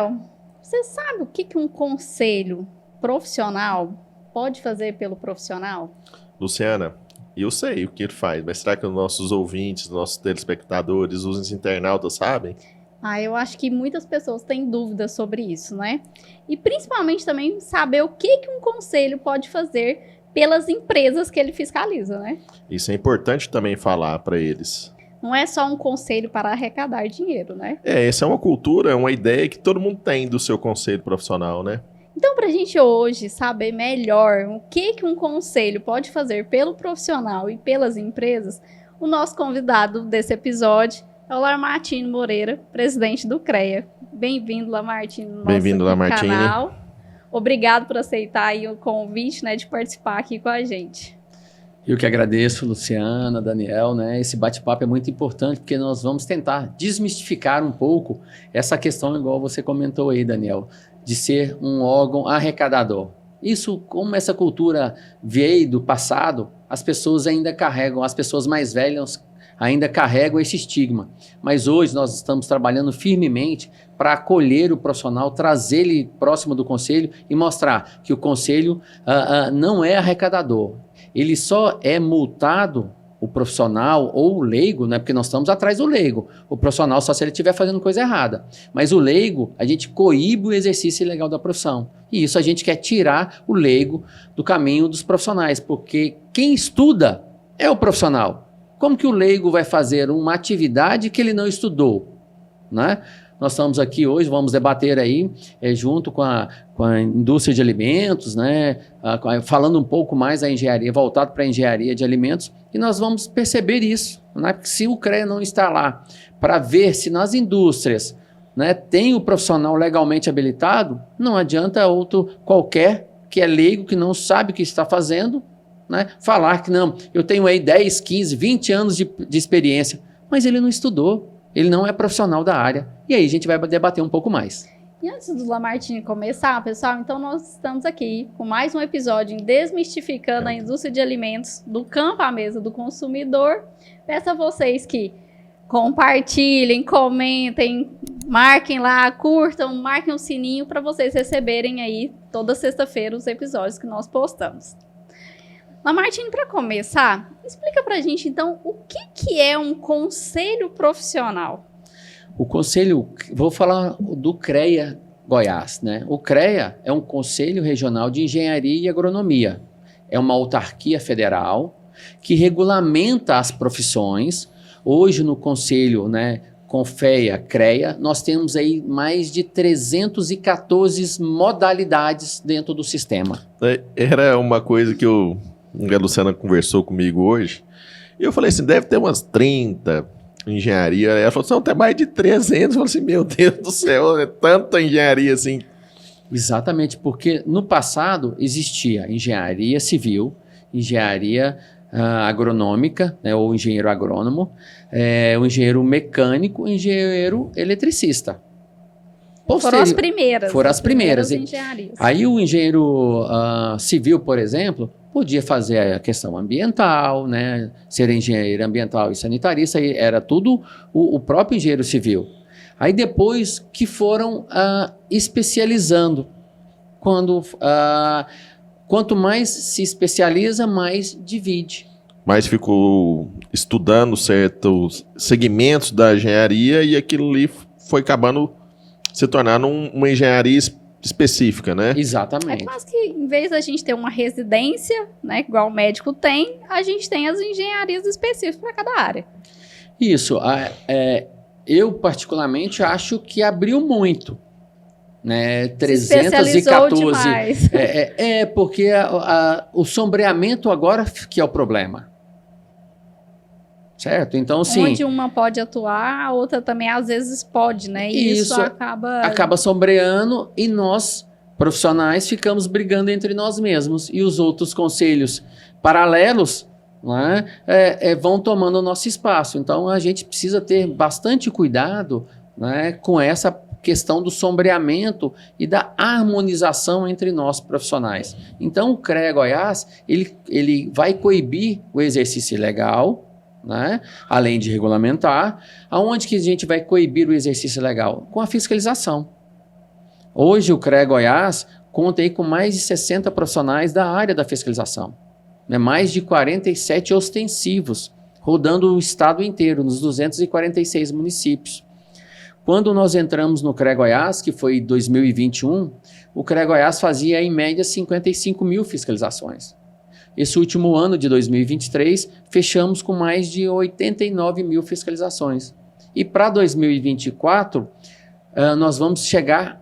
Daniel, você sabe o que um conselho profissional pode fazer pelo profissional? Luciana, eu sei o que ele faz, mas será que os nossos ouvintes, nossos telespectadores, os internautas sabem? Eu acho que muitas pessoas têm dúvidas sobre isso, né? E principalmente também saber o que um conselho pode fazer pelas empresas que ele fiscaliza, né? Isso é importante também falar para eles. Não é só um conselho para arrecadar dinheiro, né? Essa é uma cultura, uma ideia que todo mundo tem do seu conselho profissional, né? Então, para a gente hoje saber melhor o que um conselho pode fazer pelo profissional e pelas empresas, o nosso convidado desse episódio é o Lamartine Moreira, presidente do CREA. Bem-vindo, Lamartine, no nosso canal. Obrigado por aceitar aí o convite, né, de participar aqui com a gente. Eu que agradeço, Luciana, Daniel, né? Esse bate-papo é muito importante porque nós vamos tentar desmistificar um pouco essa questão, igual você comentou aí, Daniel, de ser um órgão arrecadador. Isso, como essa cultura veio do passado, as pessoas ainda carregam, as pessoas mais velhas ainda carregam esse estigma. Mas hoje nós estamos trabalhando firmemente para acolher o profissional, trazer ele próximo do conselho e mostrar que o conselho não é arrecadador. Ele só é multado, o profissional ou o leigo, né? Porque nós estamos atrás do leigo. O profissional só se ele estiver fazendo coisa errada. Mas o leigo, a gente coíbe o exercício ilegal da profissão. E isso a gente quer tirar o leigo do caminho dos profissionais, porque quem estuda é o profissional. Como que o leigo vai fazer uma atividade que ele não estudou, né? Nós estamos aqui hoje, vamos debater aí, junto com a indústria de alimentos, né? Falando um pouco mais da engenharia, voltado para a engenharia de alimentos, e nós vamos perceber isso, né? Porque se o CREA não está lá para ver se nas indústrias, né, tem o profissional legalmente habilitado, não adianta outro qualquer que é leigo, que não sabe o que está fazendo, né, falar que não, eu tenho aí 10, 15, 20 anos de experiência, mas ele não estudou, ele não é profissional da área. E aí a gente vai debater um pouco mais. E antes do Lamartine começar, pessoal, então nós estamos aqui com mais um episódio em Desmistificando a Indústria de Alimentos, do campo à mesa do consumidor. Peço a vocês que compartilhem, comentem, marquem lá, curtam, marquem o sininho para vocês receberem aí toda sexta-feira os episódios que nós postamos. Lamartine, para começar, explica para a gente, então, o que é um conselho profissional? O conselho, vou falar do CREA Goiás, né? O CREA é um Conselho Regional de Engenharia e Agronomia. É uma autarquia federal que regulamenta as profissões. Hoje, no conselho, né, CONFEA, CREA, nós temos aí mais de 314 modalidades dentro do sistema. Era uma coisa que a Luciana conversou comigo hoje, e eu falei assim, deve ter umas 30 engenharia. Ela falou assim, não, tem mais de 300. Eu falei assim, meu Deus do céu, é tanta engenharia assim. Exatamente, porque no passado existia engenharia civil, engenharia agronômica, né, ou engenheiro agrônomo, o engenheiro mecânico, engenheiro eletricista. Foram as primeiras. Foram as primeiras engenharias. Aí o engenheiro civil, por exemplo, podia fazer a questão ambiental, né? Ser engenheiro ambiental e sanitarista, era tudo o próprio engenheiro civil. Aí depois que foram especializando, quanto mais se especializa, mais divide. Mas ficou estudando certos segmentos da engenharia e aquilo ali foi acabando se tornando uma engenharia específica, né? Exatamente. É quase que, em vez da gente ter uma residência, né, igual o médico tem, a gente tem as engenharias específicas para cada área. Isso. Eu, particularmente, acho que abriu muito. Né? 314. Demais. Porque o sombreamento agora que é o problema. Certo? Então, sim. Onde uma pode atuar, a outra também às vezes pode, né? E isso acaba sombreando e nós, profissionais, ficamos brigando entre nós mesmos. E os outros conselhos paralelos, né, vão tomando o nosso espaço. Então, a gente precisa ter bastante cuidado, né, com essa questão do sombreamento e da harmonização entre nós profissionais. Então, o CREA Goiás, ele vai coibir o exercício ilegal, né? Além de regulamentar. Aonde que a gente vai coibir o exercício legal? Com a fiscalização. Hoje o CREA Goiás conta aí com mais de 60 profissionais da área da fiscalização, né? Mais de 47 ostensivos, rodando o estado inteiro, nos 246 municípios. Quando nós entramos no CREA Goiás, que foi em 2021, o CREA Goiás fazia em média 55 mil fiscalizações. Esse último ano de 2023, fechamos com mais de 89 mil fiscalizações. E para 2024, nós vamos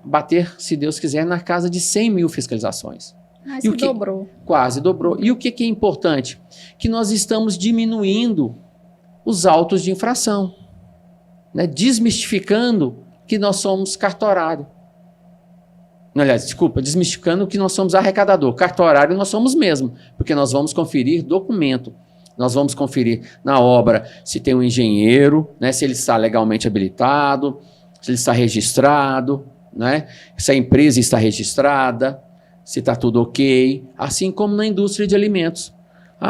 bater, se Deus quiser, na casa de 100 mil fiscalizações. Mas se dobrou. Quase dobrou. E o que é importante? Que nós estamos diminuindo os autos de infração, né? Desmistificando que nós somos cartorário. Aliás, desculpa, desmistificando que nós somos arrecadador. Cartorário nós somos mesmo, porque nós vamos conferir documento. Nós vamos conferir na obra se tem um engenheiro, né? Se ele está legalmente habilitado, se ele está registrado, né? Se a empresa está registrada, se está tudo ok, assim como na indústria de alimentos.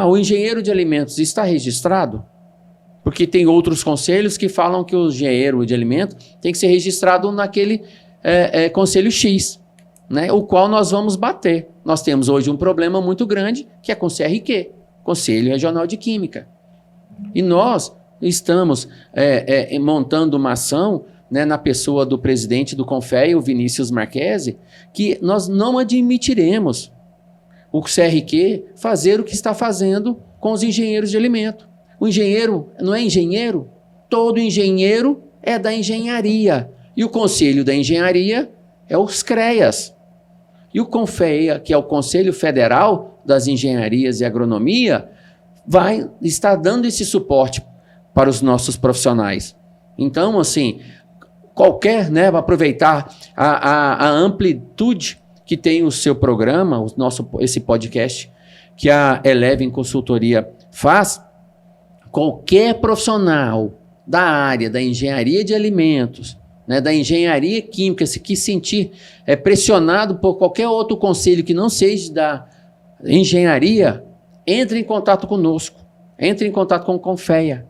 O engenheiro de alimentos está registrado? Porque tem outros conselhos que falam que o engenheiro de alimentos tem que ser registrado naquele conselho X, né? O qual nós vamos bater. Nós temos hoje um problema muito grande, que é com o CRQ, Conselho Regional de Química. E nós estamos montando uma ação, né, na pessoa do presidente do CONFEA, o Vinícius Marquesi, que nós não admitiremos o CRQ fazer o que está fazendo com os engenheiros de alimento. O engenheiro não é engenheiro? Todo engenheiro é da engenharia. E o Conselho da Engenharia é os CREAs. E o CONFEA, que é o Conselho Federal das Engenharias e Agronomia, vai estar dando esse suporte para os nossos profissionais. Então, assim, para aproveitar a amplitude que tem o seu programa, esse podcast que a Eleven Consultoria faz, qualquer profissional da área da engenharia de alimentos, né, da engenharia química, se que sentir pressionado por qualquer outro conselho que não seja da engenharia, entre em contato conosco, entre em contato com o CONFEA,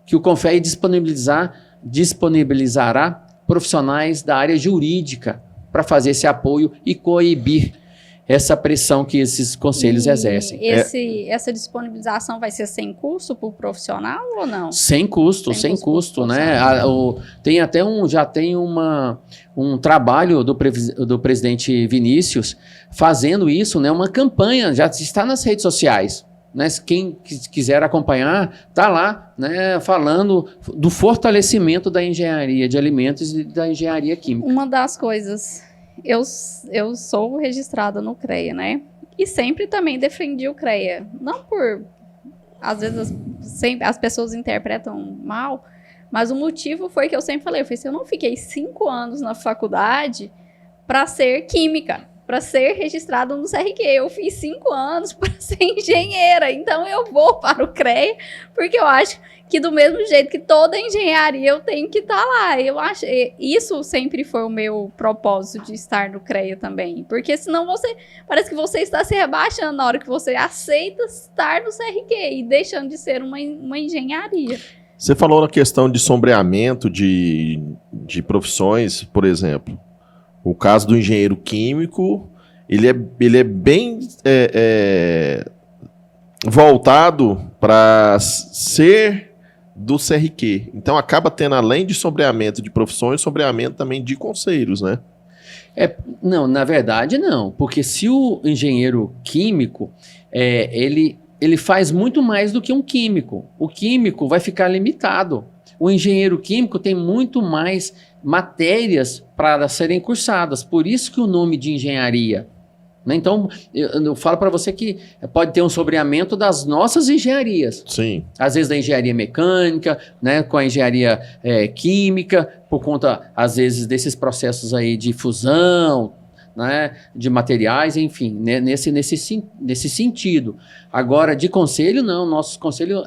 que o CONFEA disponibilizará profissionais da área jurídica para fazer esse apoio e coibir essa pressão que esses conselhos exercem. Essa disponibilização vai ser sem custo para o profissional ou não? Sem custo, né? Tem até um trabalho do presidente Vinícius fazendo isso, né? Uma campanha, já está nas redes sociais. Né? Quem quiser acompanhar, está lá, né, falando do fortalecimento da engenharia de alimentos e da engenharia química. Uma das coisas... Eu sou registrada no CREA, né? E sempre também defendi o CREA. Não por... Às vezes as pessoas interpretam mal, mas o motivo foi que eu sempre falei, eu não fiquei 5 anos na faculdade para ser química, para ser registrada no CRQ. Eu fiz 5 anos para ser engenheira, então eu vou para o CREA, porque eu acho que do mesmo jeito que toda engenharia eu tenho que estar lá. Eu acho, isso sempre foi o meu propósito de estar no CREA também, porque senão parece que você está se rebaixando na hora que você aceita estar no CRQ e deixando de ser uma engenharia. Você falou na questão de sombreamento de profissões, por exemplo. O caso do engenheiro químico, ele é bem voltado para ser do CRQ. Então acaba tendo, além de sombreamento de profissões, sombreamento também de conselhos, né? Não, na verdade não. Porque se o engenheiro químico, ele faz muito mais do que um químico. O químico vai ficar limitado. O engenheiro químico tem muito mais matérias para serem cursadas. Por isso que o nome de engenharia. Né? Então, eu falo para você que pode ter um sombreamento das nossas engenharias. Sim. Às vezes da engenharia mecânica, né, com a engenharia química, por conta, às vezes, desses processos aí de fusão, né, de materiais, enfim, né, nesse sentido. Agora, de conselho, não. Nosso conselho,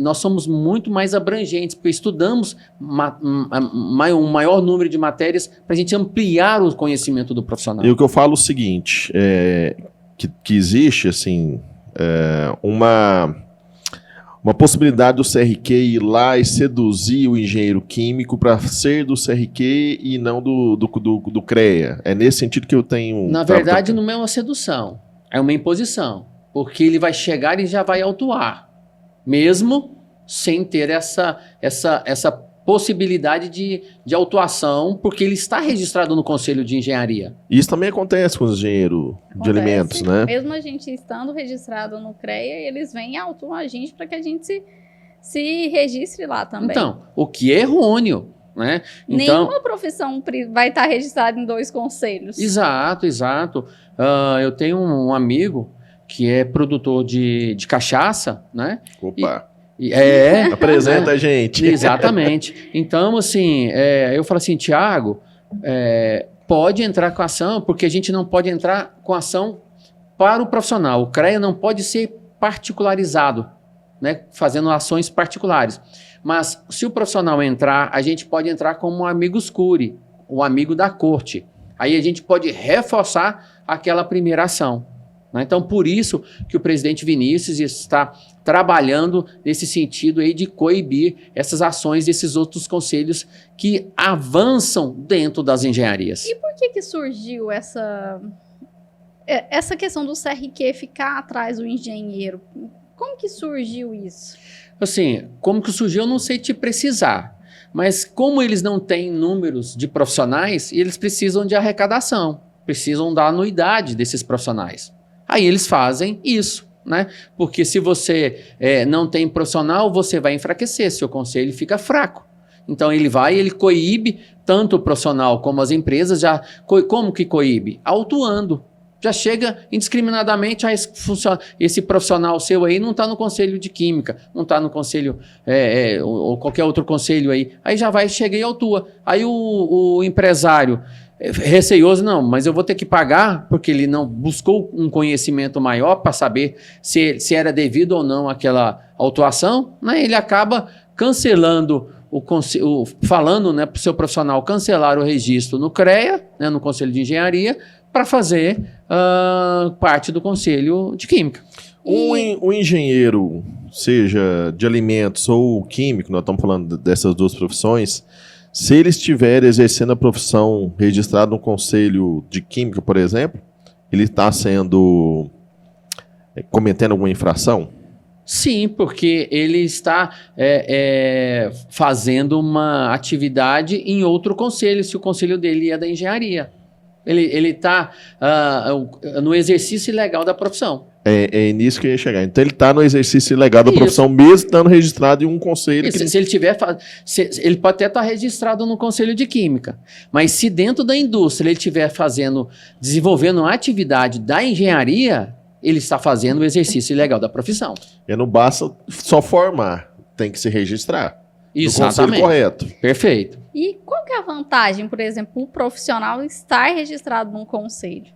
nós somos muito mais abrangentes, porque estudamos um maior número de matérias para a gente ampliar o conhecimento do profissional. E o que eu falo é o seguinte, que existe, assim, uma uma possibilidade do CRQ ir lá e seduzir o engenheiro químico para ser do CRQ e não do CREA. É nesse sentido que eu tenho... Na verdade, não é uma sedução, é uma imposição. Porque ele vai chegar e já vai autuar, mesmo sem ter essa possibilidade de autuação, porque ele está registrado no Conselho de Engenharia. Isso também acontece com os engenheiros de alimentos, né? Mesmo a gente estando registrado no CREA, eles vêm e autuam a gente para que a gente se registre lá também. Então, o que é errôneo, né? Então, nenhuma profissão vai estar registrada em 2 conselhos. Exato. Eu tenho um amigo que é produtor de cachaça, né? Opa! Apresenta a gente. Exatamente. Então, assim, eu falo assim, Tiago, pode entrar com ação, porque a gente não pode entrar com ação para o profissional. O CREA não pode ser particularizado, né, fazendo ações particulares. Mas se o profissional entrar, a gente pode entrar como um amigos curiae, o amigo da corte. Aí a gente pode reforçar aquela primeira ação. Então, por isso que o presidente Vinícius está trabalhando nesse sentido aí de coibir essas ações desses outros conselhos que avançam dentro das engenharias. E por que surgiu essa questão do CRQ ficar atrás do engenheiro? Como que surgiu isso? Assim, como que surgiu, eu não sei te precisar. Mas como eles não têm números de profissionais, eles precisam de arrecadação, precisam da anuidade desses profissionais. Aí eles fazem isso, né? Porque se você não tem profissional, você vai enfraquecer, seu conselho fica fraco. Então ele coíbe tanto o profissional como as empresas. Como que coíbe? Autuando. Já chega indiscriminadamente, esse profissional seu aí não está no conselho de química, não está no conselho, ou qualquer outro conselho aí. Aí já chega e autua. Aí o empresário... receioso, não, mas eu vou ter que pagar porque ele não buscou um conhecimento maior para saber se era devido ou não aquela autuação, né? Ele acaba cancelando falando, né, para o seu profissional cancelar o registro no CREA, né, no Conselho de Engenharia, para fazer parte do Conselho de Química. O engenheiro, seja de alimentos ou químico, nós estamos falando dessas duas profissões. Se ele estiver exercendo a profissão registrada no Conselho de Química, por exemplo, ele está cometendo alguma infração? Sim, porque ele está fazendo uma atividade em outro conselho, se o conselho dele é da engenharia. Ele está no exercício ilegal da profissão. É nisso que eu ia chegar. Então ele está no exercício ilegal da profissão, mesmo estando registrado em um conselho. Se ele tiver, ele pode até estar registrado no Conselho de Química. Mas se dentro da indústria ele estiver desenvolvendo uma atividade da engenharia, ele está fazendo o exercício ilegal da profissão. E não basta só formar, tem que se registrar. Exatamente. No conselho correto. Perfeito. E qual que é a vantagem, por exemplo, o profissional estar registrado num conselho?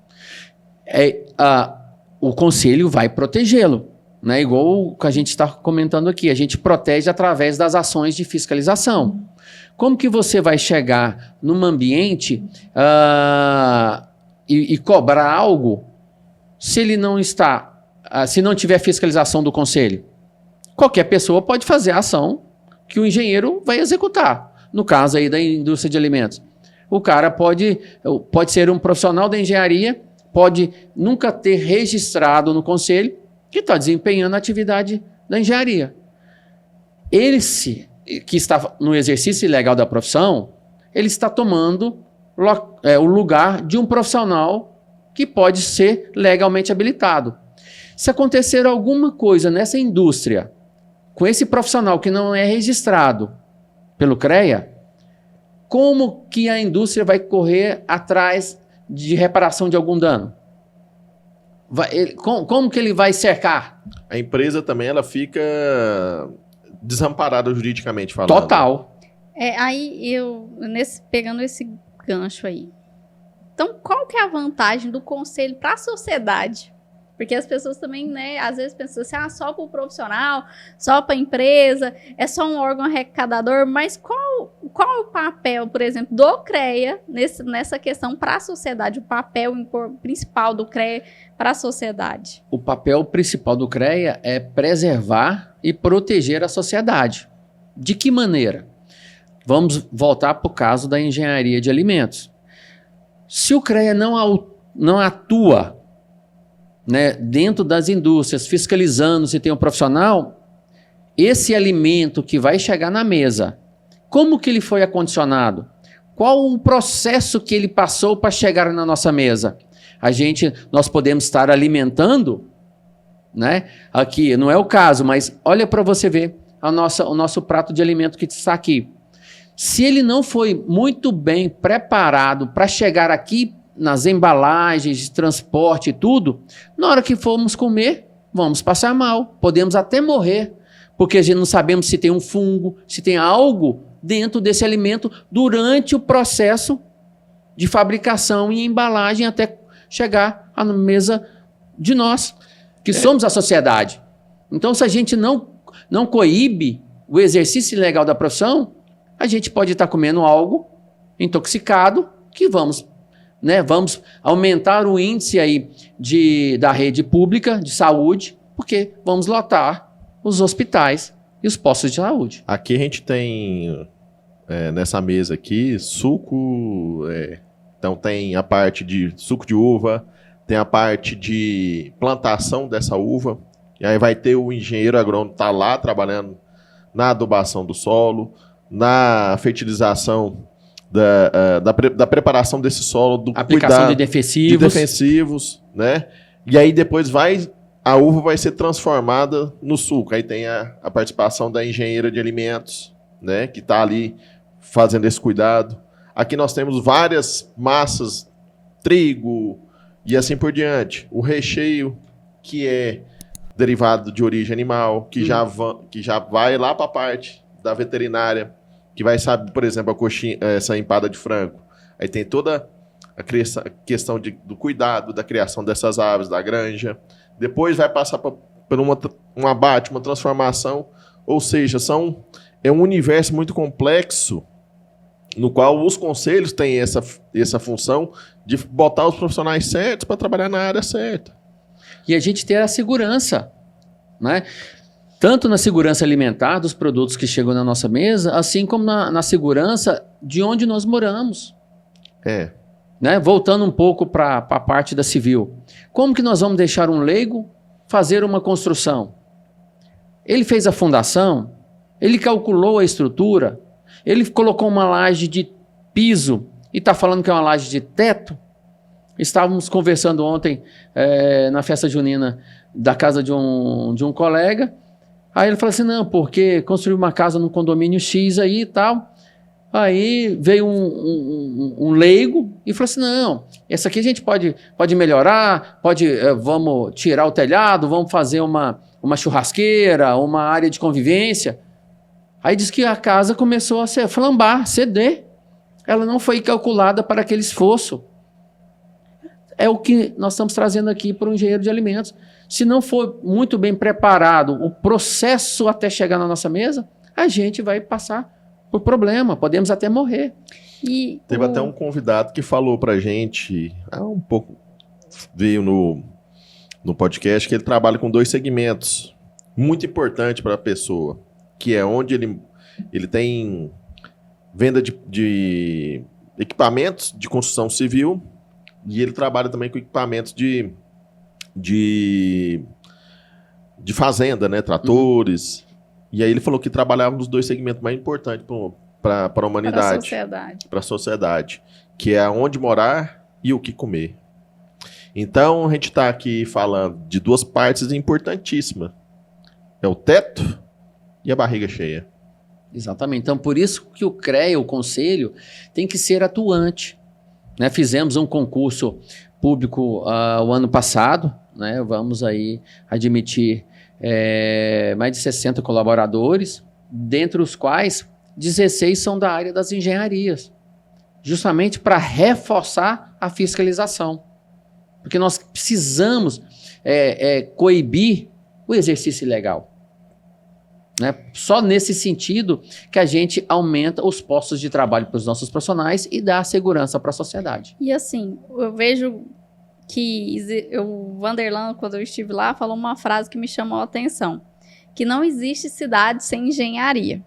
O conselho vai protegê-lo, né? Igual o que a gente está comentando aqui, a gente protege através das ações de fiscalização. Como que você vai chegar num ambiente e cobrar algo se ele não está, se não tiver fiscalização do conselho? Qualquer pessoa pode fazer a ação que o engenheiro vai executar, no caso aí da indústria de alimentos. O cara pode ser um profissional da engenharia, pode nunca ter registrado no conselho que está desempenhando a atividade da engenharia. Esse que está no exercício ilegal da profissão, ele está tomando o lugar de um profissional que pode ser legalmente habilitado. Se acontecer alguma coisa nessa indústria com esse profissional que não é registrado pelo CREA, como que a indústria vai correr atrás de reparação de algum dano? Como que ele vai cercar? A empresa também ela fica desamparada juridicamente falando. Total. Aí pegando esse gancho aí. Então, qual que é a vantagem do conselho para a sociedade? Porque as pessoas também, né, às vezes pensam assim, só para o profissional, só para a empresa, é só um órgão arrecadador, mas qual é o papel, por exemplo, do CREA nessa questão para a sociedade, o papel principal do CREA para a sociedade? O papel principal do CREA é preservar e proteger a sociedade. De que maneira? Vamos voltar para o caso da engenharia de alimentos. Se o CREA não atua, né, dentro das indústrias, fiscalizando se tem um profissional, esse alimento que vai chegar na mesa, como que ele foi acondicionado? Qual o processo que ele passou para chegar na nossa mesa? Nós podemos estar alimentando, né? Aqui não é o caso, mas olha para você ver o nosso prato de alimento que está aqui. Se ele não foi muito bem preparado para chegar aqui nas embalagens, de transporte e tudo, na hora que formos comer, vamos passar mal. Podemos até morrer, porque a gente não sabemos se tem um fungo, se tem algo dentro desse alimento durante o processo de fabricação e embalagem até chegar à mesa de nós, que somos a sociedade. Então, se a gente não coíbe o exercício legal da profissão, a gente pode estar comendo algo intoxicado que vamos aumentar o índice aí da rede pública de saúde, porque vamos lotar os hospitais e os postos de saúde. Aqui a gente tem, nessa mesa aqui, suco, então tem a parte de suco de uva, tem a parte de plantação dessa uva, e aí vai ter o engenheiro agrônomo que está lá trabalhando na adubação do solo, na fertilização da preparação desse solo, do aplicação cuidado, de defensivos, né? E aí depois a uva vai ser transformada no suco. Aí tem a participação da engenheira de alimentos, né? Que está ali fazendo esse cuidado. Aqui nós temos várias massas, trigo e assim por diante. O recheio, que é derivado de origem animal, que já vai lá para a parte da veterinária, que vai saber, por exemplo, a coxinha, essa empada de frango. Aí tem toda a questão do cuidado da criação dessas aves, da granja. Depois vai passar por um abate, uma transformação. Ou seja, é um universo muito complexo no qual os conselhos têm essa função de botar os profissionais certos para trabalhar na área certa. E a gente ter a segurança, né? Tanto na segurança alimentar dos produtos que chegam na nossa mesa, assim como na segurança de onde nós moramos. Né? Voltando um pouco para a parte da civil. Como que nós vamos deixar um leigo fazer uma construção? Ele fez a fundação, ele calculou a estrutura, ele colocou uma laje de piso e está falando que é uma laje de teto. Estávamos conversando ontem na festa junina da casa de um colega. Aí ele falou assim, não, porque construiu uma casa no condomínio X aí e tal. Aí veio um leigo e falou assim, não, essa aqui a gente pode melhorar, vamos tirar o telhado, vamos fazer uma churrasqueira, uma área de convivência. Aí diz que a casa começou a flambar, ceder. Ela não foi calculada para aquele esforço. É o que nós estamos trazendo aqui para o engenheiro de alimentos. Se não for muito bem preparado o processo até chegar na nossa mesa, a gente vai passar por problema, podemos até morrer. Teve até um convidado que falou pra gente, veio no podcast, que ele trabalha com 2 segmentos, muito importante para a pessoa, que é onde ele tem venda de equipamentos de construção civil, e ele trabalha também com equipamentos de fazenda, né? Tratores. E aí ele falou que trabalhava nos 2 segmentos mais importantes para a humanidade. Para a sociedade. Que é onde morar e o que comer. Então a gente está aqui falando de 2 partes importantíssimas. É o teto e a barriga cheia. Exatamente. Então por isso que o CREA, o conselho, tem que ser atuante. Né? Fizemos um concurso público o ano passado, né? Vamos aí admitir mais de 60 colaboradores, dentre os quais 16 são da área das engenharias, justamente para reforçar a fiscalização. Porque nós precisamos coibir o exercício ilegal. Né? Só nesse sentido que a gente aumenta os postos de trabalho para os nossos profissionais e dá segurança para a sociedade. E assim, eu vejo que o Vanderlan, quando eu estive lá, falou uma frase que me chamou a atenção, que não existe cidade sem engenharia.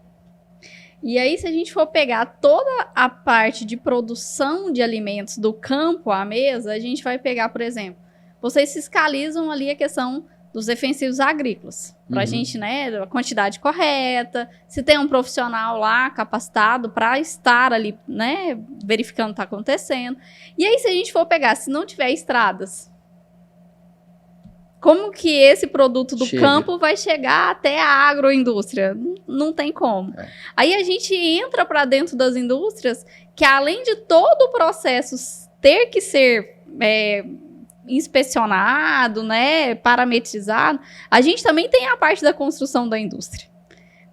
E aí, se a gente for pegar toda a parte de produção de alimentos do campo à mesa, a gente vai pegar, por exemplo, vocês fiscalizam ali a questão dos defensivos agrícolas, para a gente, né, a quantidade correta, se tem um profissional lá capacitado para estar ali, né, verificando o que está acontecendo. E aí, se a gente for pegar, se não tiver estradas, como que esse produto do campo vai chegar até a agroindústria? Não tem como. Aí a gente entra para dentro das indústrias, que além de todo o processo ter que ser inspecionado, né, parametrizado, a gente também tem a parte da construção da indústria.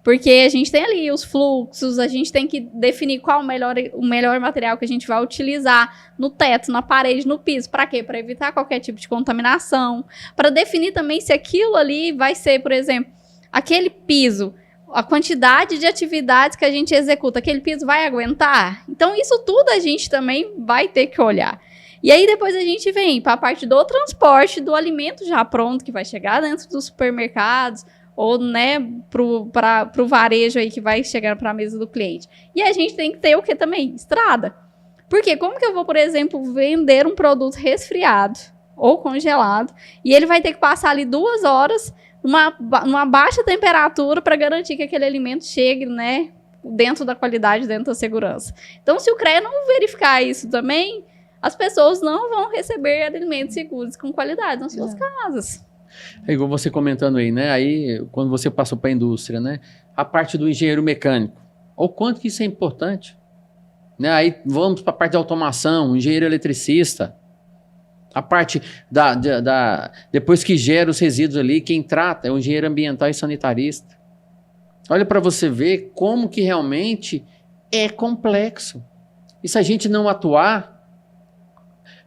Porque a gente tem ali os fluxos, a gente tem que definir qual o melhor material que a gente vai utilizar no teto, na parede, no piso. Para quê? Para evitar qualquer tipo de contaminação. Para definir também se aquilo ali vai ser, por exemplo, aquele piso, a quantidade de atividades que a gente executa, aquele piso vai aguentar? Então, isso tudo a gente também vai ter que olhar. E aí, depois a gente vem para a parte do transporte do alimento já pronto, que vai chegar dentro dos supermercados, ou, né, para o varejo aí que vai chegar para a mesa do cliente. E a gente tem que ter o que também? Estrada. Porque como que eu vou, por exemplo, vender um produto resfriado ou congelado e ele vai ter que passar ali 2 horas numa baixa temperatura para garantir que aquele alimento chegue, né, dentro da qualidade, dentro da segurança. Então, se o CREA não verificar isso também, as pessoas não vão receber alimentos seguros com qualidade nas suas casas. É igual você comentando aí, né? Aí, quando você passou para a indústria, né? A parte do engenheiro mecânico. Olha o quanto que isso é importante. Né? Aí vamos para a parte de automação, engenheiro eletricista. A parte depois que gera os resíduos ali, quem trata é o engenheiro ambiental e sanitarista. Olha para você ver como que realmente é complexo. E se a gente não atuar,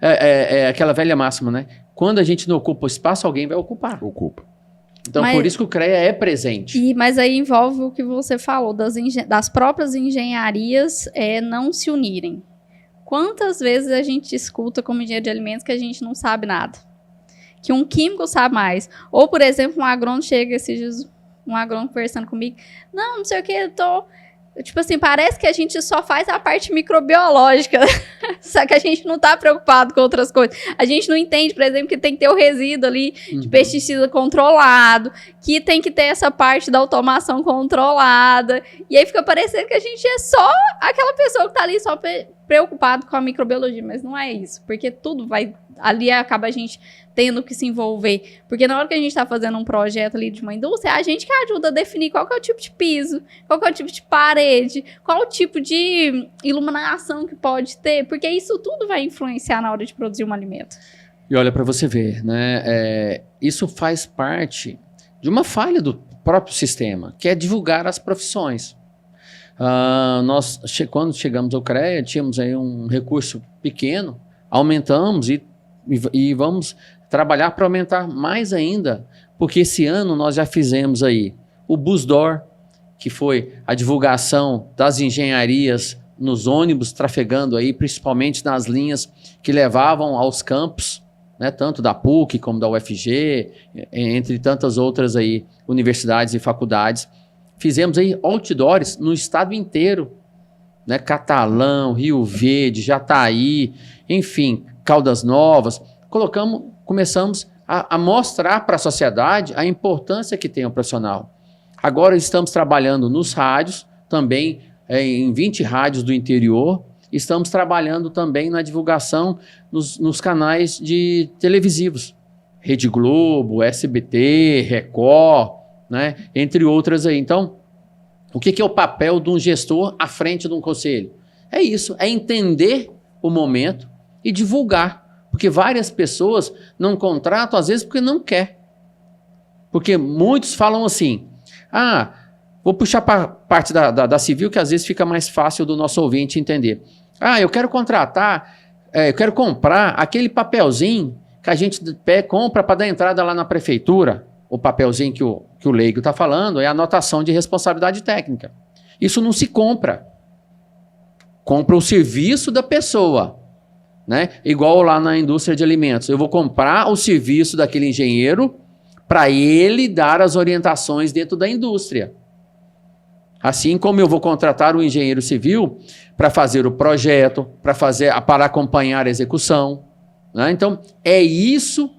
é aquela velha máxima, né? Quando a gente não ocupa o espaço, alguém vai ocupar. Ocupa. Então, por isso que o CREA é presente. Mas aí envolve o que você falou, das próprias engenharias não se unirem. Quantas vezes a gente escuta como engenheiro de alimentos que a gente não sabe nada? Que um químico sabe mais. Ou, por exemplo, um agrônomo chega esses dias, um agrônomo conversando comigo, não sei o que, eu tô... Tipo assim, parece que a gente só faz a parte microbiológica, só que a gente não tá preocupado com outras coisas. A gente não entende, por exemplo, que tem que ter o resíduo ali de pesticida controlado, que tem que ter essa parte da automação controlada, e aí fica parecendo que a gente é só aquela pessoa que tá ali só preocupado com a microbiologia, mas não é isso, porque tudo vai... Ali acaba a gente tendo que se envolver. Porque na hora que a gente está fazendo um projeto ali de uma indústria, é a gente que ajuda a definir qual que é o tipo de piso, qual que é o tipo de parede, qual o tipo de iluminação que pode ter, porque isso tudo vai influenciar na hora de produzir um alimento. E olha, para você ver, né? Isso faz parte de uma falha do próprio sistema, que é divulgar as profissões. Nós, quando chegamos ao CREA, tínhamos aí um recurso pequeno, aumentamos e vamos trabalhar para aumentar mais ainda, porque esse ano nós já fizemos aí o Busdoor, que foi a divulgação das engenharias nos ônibus trafegando aí, principalmente nas linhas que levavam aos campos, né, tanto da PUC como da UFG, entre tantas outras aí universidades e faculdades. Fizemos aí outdoors no estado inteiro, né, Catalão, Rio Verde, Jataí, enfim, Caldas Novas. Começamos a mostrar para a sociedade a importância que tem o profissional. Agora estamos trabalhando nos rádios, também em 20 rádios do interior. Estamos trabalhando também na divulgação nos canais televisivos. Rede Globo, SBT, Record, né, entre outras aí. Então, o que é o papel de um gestor à frente de um conselho? É isso, é entender o momento e divulgar. Porque várias pessoas não contratam, às vezes, porque não quer. Porque muitos falam assim, vou puxar para a parte da civil, que às vezes fica mais fácil do nosso ouvinte entender. Eu quero contratar, eu quero comprar aquele papelzinho que a gente compra para dar entrada lá na prefeitura. O papelzinho que o leigo está falando é a anotação de responsabilidade técnica. Isso não se compra. Compra o serviço da pessoa. Né? Igual lá na indústria de alimentos. Eu vou comprar o serviço daquele engenheiro para ele dar as orientações dentro da indústria. Assim como eu vou contratar um engenheiro civil para fazer o projeto, para acompanhar a execução, né? Então, é isso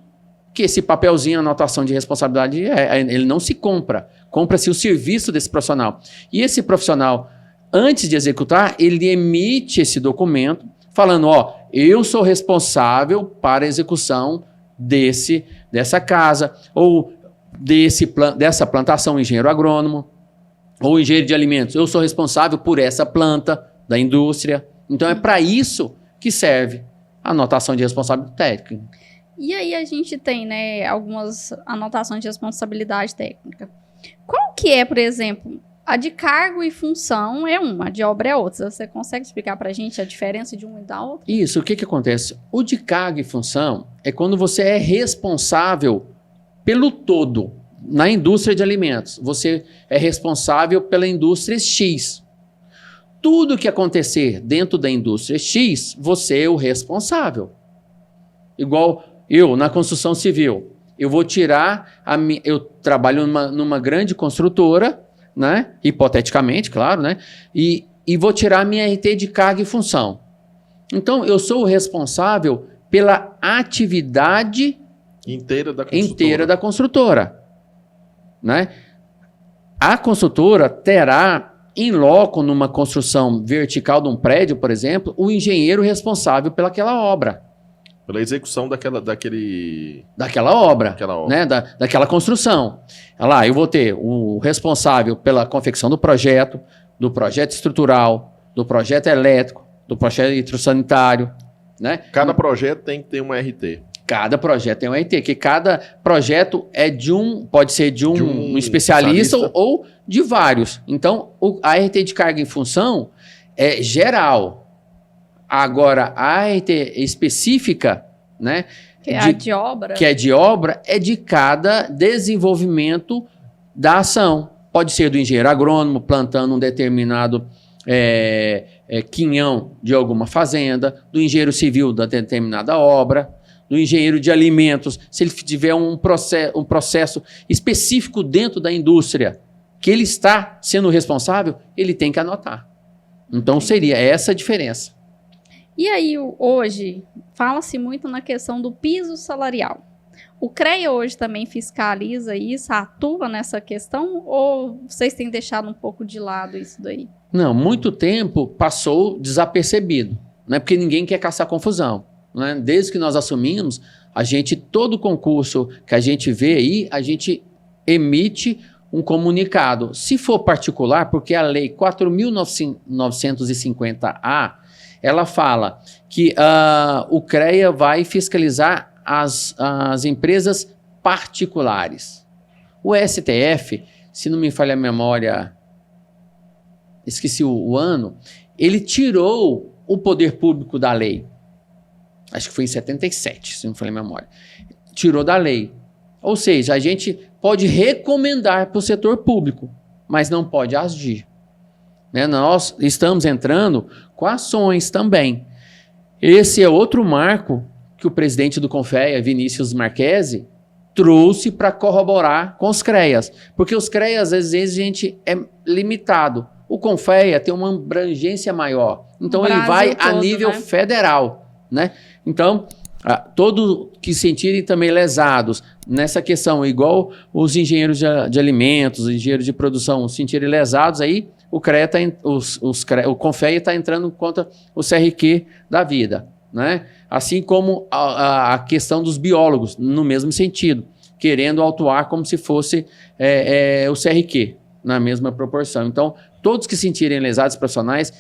que esse papelzinho, anotação de responsabilidade, ele não se compra. Compra-se o serviço desse profissional. E esse profissional, antes de executar, ele emite esse documento falando, eu sou responsável para a execução dessa casa, ou dessa plantação, engenheiro agrônomo, ou engenheiro de alimentos, eu sou responsável por essa planta da indústria. Então, é para isso que serve a anotação de responsabilidade técnica. E aí a gente tem, né, algumas anotações de responsabilidade técnica. Qual que é, por exemplo, a de cargo e função é uma, a de obra é outra. Você consegue explicar para a gente a diferença de uma e da outra? Isso, o que acontece? O de cargo e função é quando você é responsável pelo todo. Na indústria de alimentos, você é responsável pela indústria X. Tudo que acontecer dentro da indústria X, você é o responsável. Igual eu, na construção civil, eu vou tirar, eu trabalho numa grande construtora, né? Hipoteticamente, claro, né? E vou tirar a minha RT de carga e função. Então, eu sou o responsável pela atividade inteira da construtora. Né? A construtora terá em loco, numa construção vertical de um prédio, por exemplo, o engenheiro responsável pelaquela obra. Pela execução daquela obra. Né? Daquela construção. Lá, eu vou ter o responsável pela confecção do projeto estrutural, do projeto elétrico, do projeto hidrossanitário. Né? Cada projeto tem que ter uma RT. Cada projeto tem um RT, que cada projeto pode ser de um especialista ou de vários. Então, a RT de carga em função é geral. Agora, a RT específica, né, que é a de obra, é de cada desenvolvimento da ação. Pode ser do engenheiro agrônomo plantando um determinado quinhão de alguma fazenda, do engenheiro civil da determinada obra, do engenheiro de alimentos, se ele tiver um processo específico dentro da indústria, que ele está sendo responsável, ele tem que anotar. Então, seria essa a diferença. E aí, hoje, fala-se muito na questão do piso salarial. O CREA hoje também fiscaliza isso, atua nessa questão, ou vocês têm deixado um pouco de lado isso daí? Não, muito tempo passou desapercebido, né? Porque ninguém quer caçar confusão. Né? Desde que nós assumimos, todo concurso que a gente vê aí, a gente emite um comunicado. Se for particular, porque a lei 4.950A, ela fala que o CREA vai fiscalizar as empresas particulares. O STF, se não me falha a memória, esqueci o ano, ele tirou o poder público da lei. Acho que foi em 77, se não me falha a memória. Tirou da lei. Ou seja, a gente pode recomendar para o setor público, mas não pode agir. Né? Nós estamos entrando com ações também. Esse é outro marco que o presidente do CONFEA, Vinícius Marquesi, trouxe para corroborar com os CREAs. Porque os CREAs, às vezes, a gente é limitado. O CONFEA tem uma abrangência maior. Então, ele vai a nível federal. Né? Então, todos que se sentirem também lesados nessa questão, igual os engenheiros de alimentos, os engenheiros de produção se sentirem lesados, aí o CONFEA está entrando contra o CRQ da vida. Né? Assim como a questão dos biólogos, no mesmo sentido, querendo autuar como se fosse o CRQ, na mesma proporção. Então, todos que se sentirem lesados profissionais,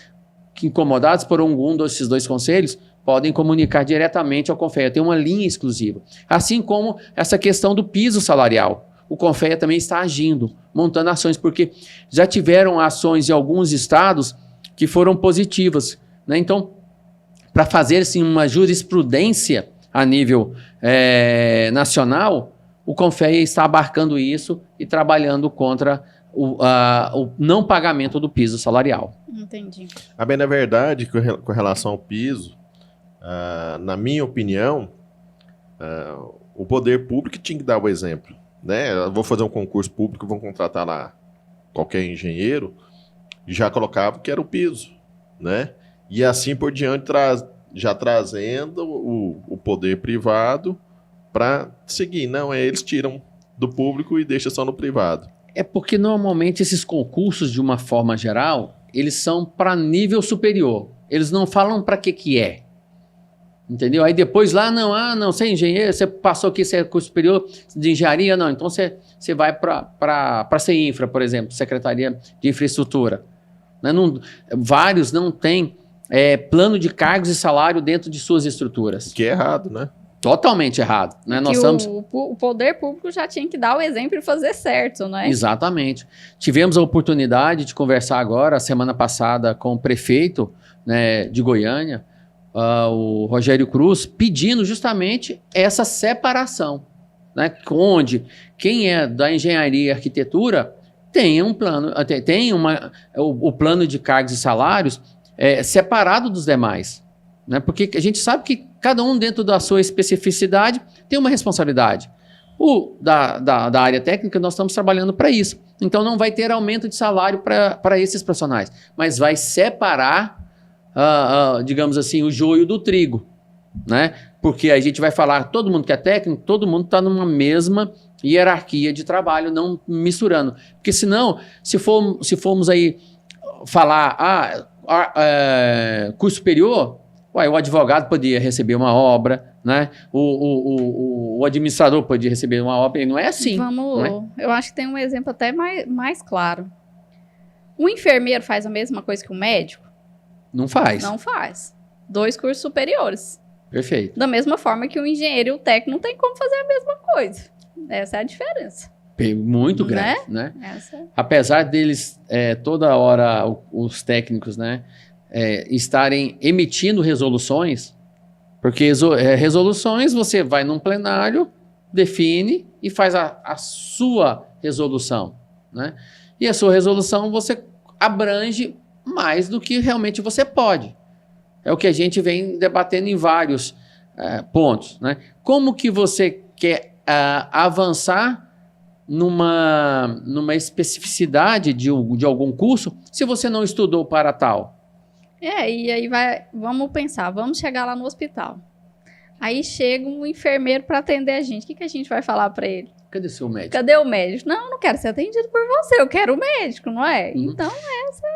que incomodados por algum desses dois conselhos, podem comunicar diretamente ao CONFEA. Tem uma linha exclusiva. Assim como essa questão do piso salarial. O CONFEA também está agindo, montando ações, porque já tiveram ações em alguns estados que foram positivas. Né? Então, para fazer assim, uma jurisprudência a nível nacional, o CONFEA está abarcando isso e trabalhando contra o não pagamento do piso salarial. Entendi. Bem, na verdade, com relação ao piso, na minha opinião, o poder público tinha que dar o exemplo. né? Eu vou fazer um concurso público, vão contratar lá qualquer engenheiro, já colocava que era o piso, né? E assim por diante, já trazendo o poder privado para seguir. Não, eles tiram do público e deixam só no privado. É porque normalmente esses concursos, de uma forma geral, eles são para nível superior. Eles não falam para que é. Entendeu? Aí depois lá, não, você é engenheiro, você passou aqui, você é curso superior de engenharia, não. Então você vai para a CINFRA, por exemplo, Secretaria de Infraestrutura. Né? Vários não têm plano de cargos e salário dentro de suas estruturas. Que é errado, né? Totalmente errado. Né? Nós estamos... o poder público já tinha que dar o exemplo e fazer certo, não é? Exatamente. Tivemos a oportunidade de conversar agora, semana passada, com o prefeito, né, de Goiânia, o Rogério Cruz, pedindo justamente essa separação, né, onde quem é da engenharia e arquitetura tem um plano, o plano de cargos e salários separado dos demais, né, porque a gente sabe que cada um dentro da sua especificidade tem uma responsabilidade. Da área técnica, nós estamos trabalhando para isso. Então não vai ter aumento de salário para esses profissionais, mas vai separar digamos assim, o joio do trigo, né? Porque a gente vai falar, todo mundo que é técnico, todo mundo está numa mesma hierarquia de trabalho, não misturando. Porque senão, se formos aí falar, curso superior, o advogado podia receber uma obra, né? O administrador podia receber uma obra, e não é assim. Eu acho que tem um exemplo até mais claro. O enfermeiro faz a mesma coisa que o médico? Não faz. Não faz. 2 cursos superiores. Perfeito. Da mesma forma que o engenheiro e o técnico não tem como fazer a mesma coisa. Essa é a diferença. Muito grande, né? Essa. Apesar deles, toda hora, os técnicos, né, estarem emitindo resoluções, porque resoluções você vai num plenário, define e faz a sua resolução, né? E a sua resolução você abrange mais do que realmente você pode. É o que a gente vem debatendo em vários pontos, né? Como que você quer avançar numa especificidade de algum curso se você não estudou para tal? E aí vamos pensar, vamos chegar lá no hospital. Aí chega um enfermeiro para atender a gente. O que a gente vai falar para ele? Cadê seu médico? Cadê o médico? Não, não quero ser atendido por você, eu quero o médico, não é? Então,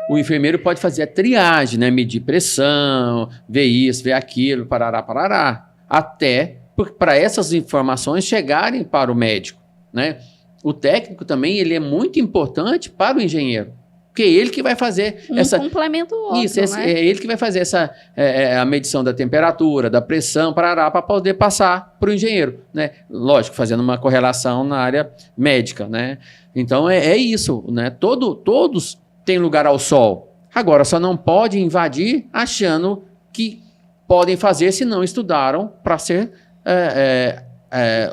O enfermeiro pode fazer a triagem, né? Medir pressão, ver isso, ver aquilo, parará. Até para essas informações chegarem para o médico, né? O técnico também, ele é muito importante para o engenheiro. Porque é ele que vai fazer complementa o outro, isso, né? É ele que vai fazer a medição da temperatura, da pressão, para poder passar para o engenheiro, né? Lógico, fazendo uma correlação na área médica, né? Então, é isso, né? Todos têm lugar ao sol. Agora, só não pode invadir achando que podem fazer se não estudaram para ser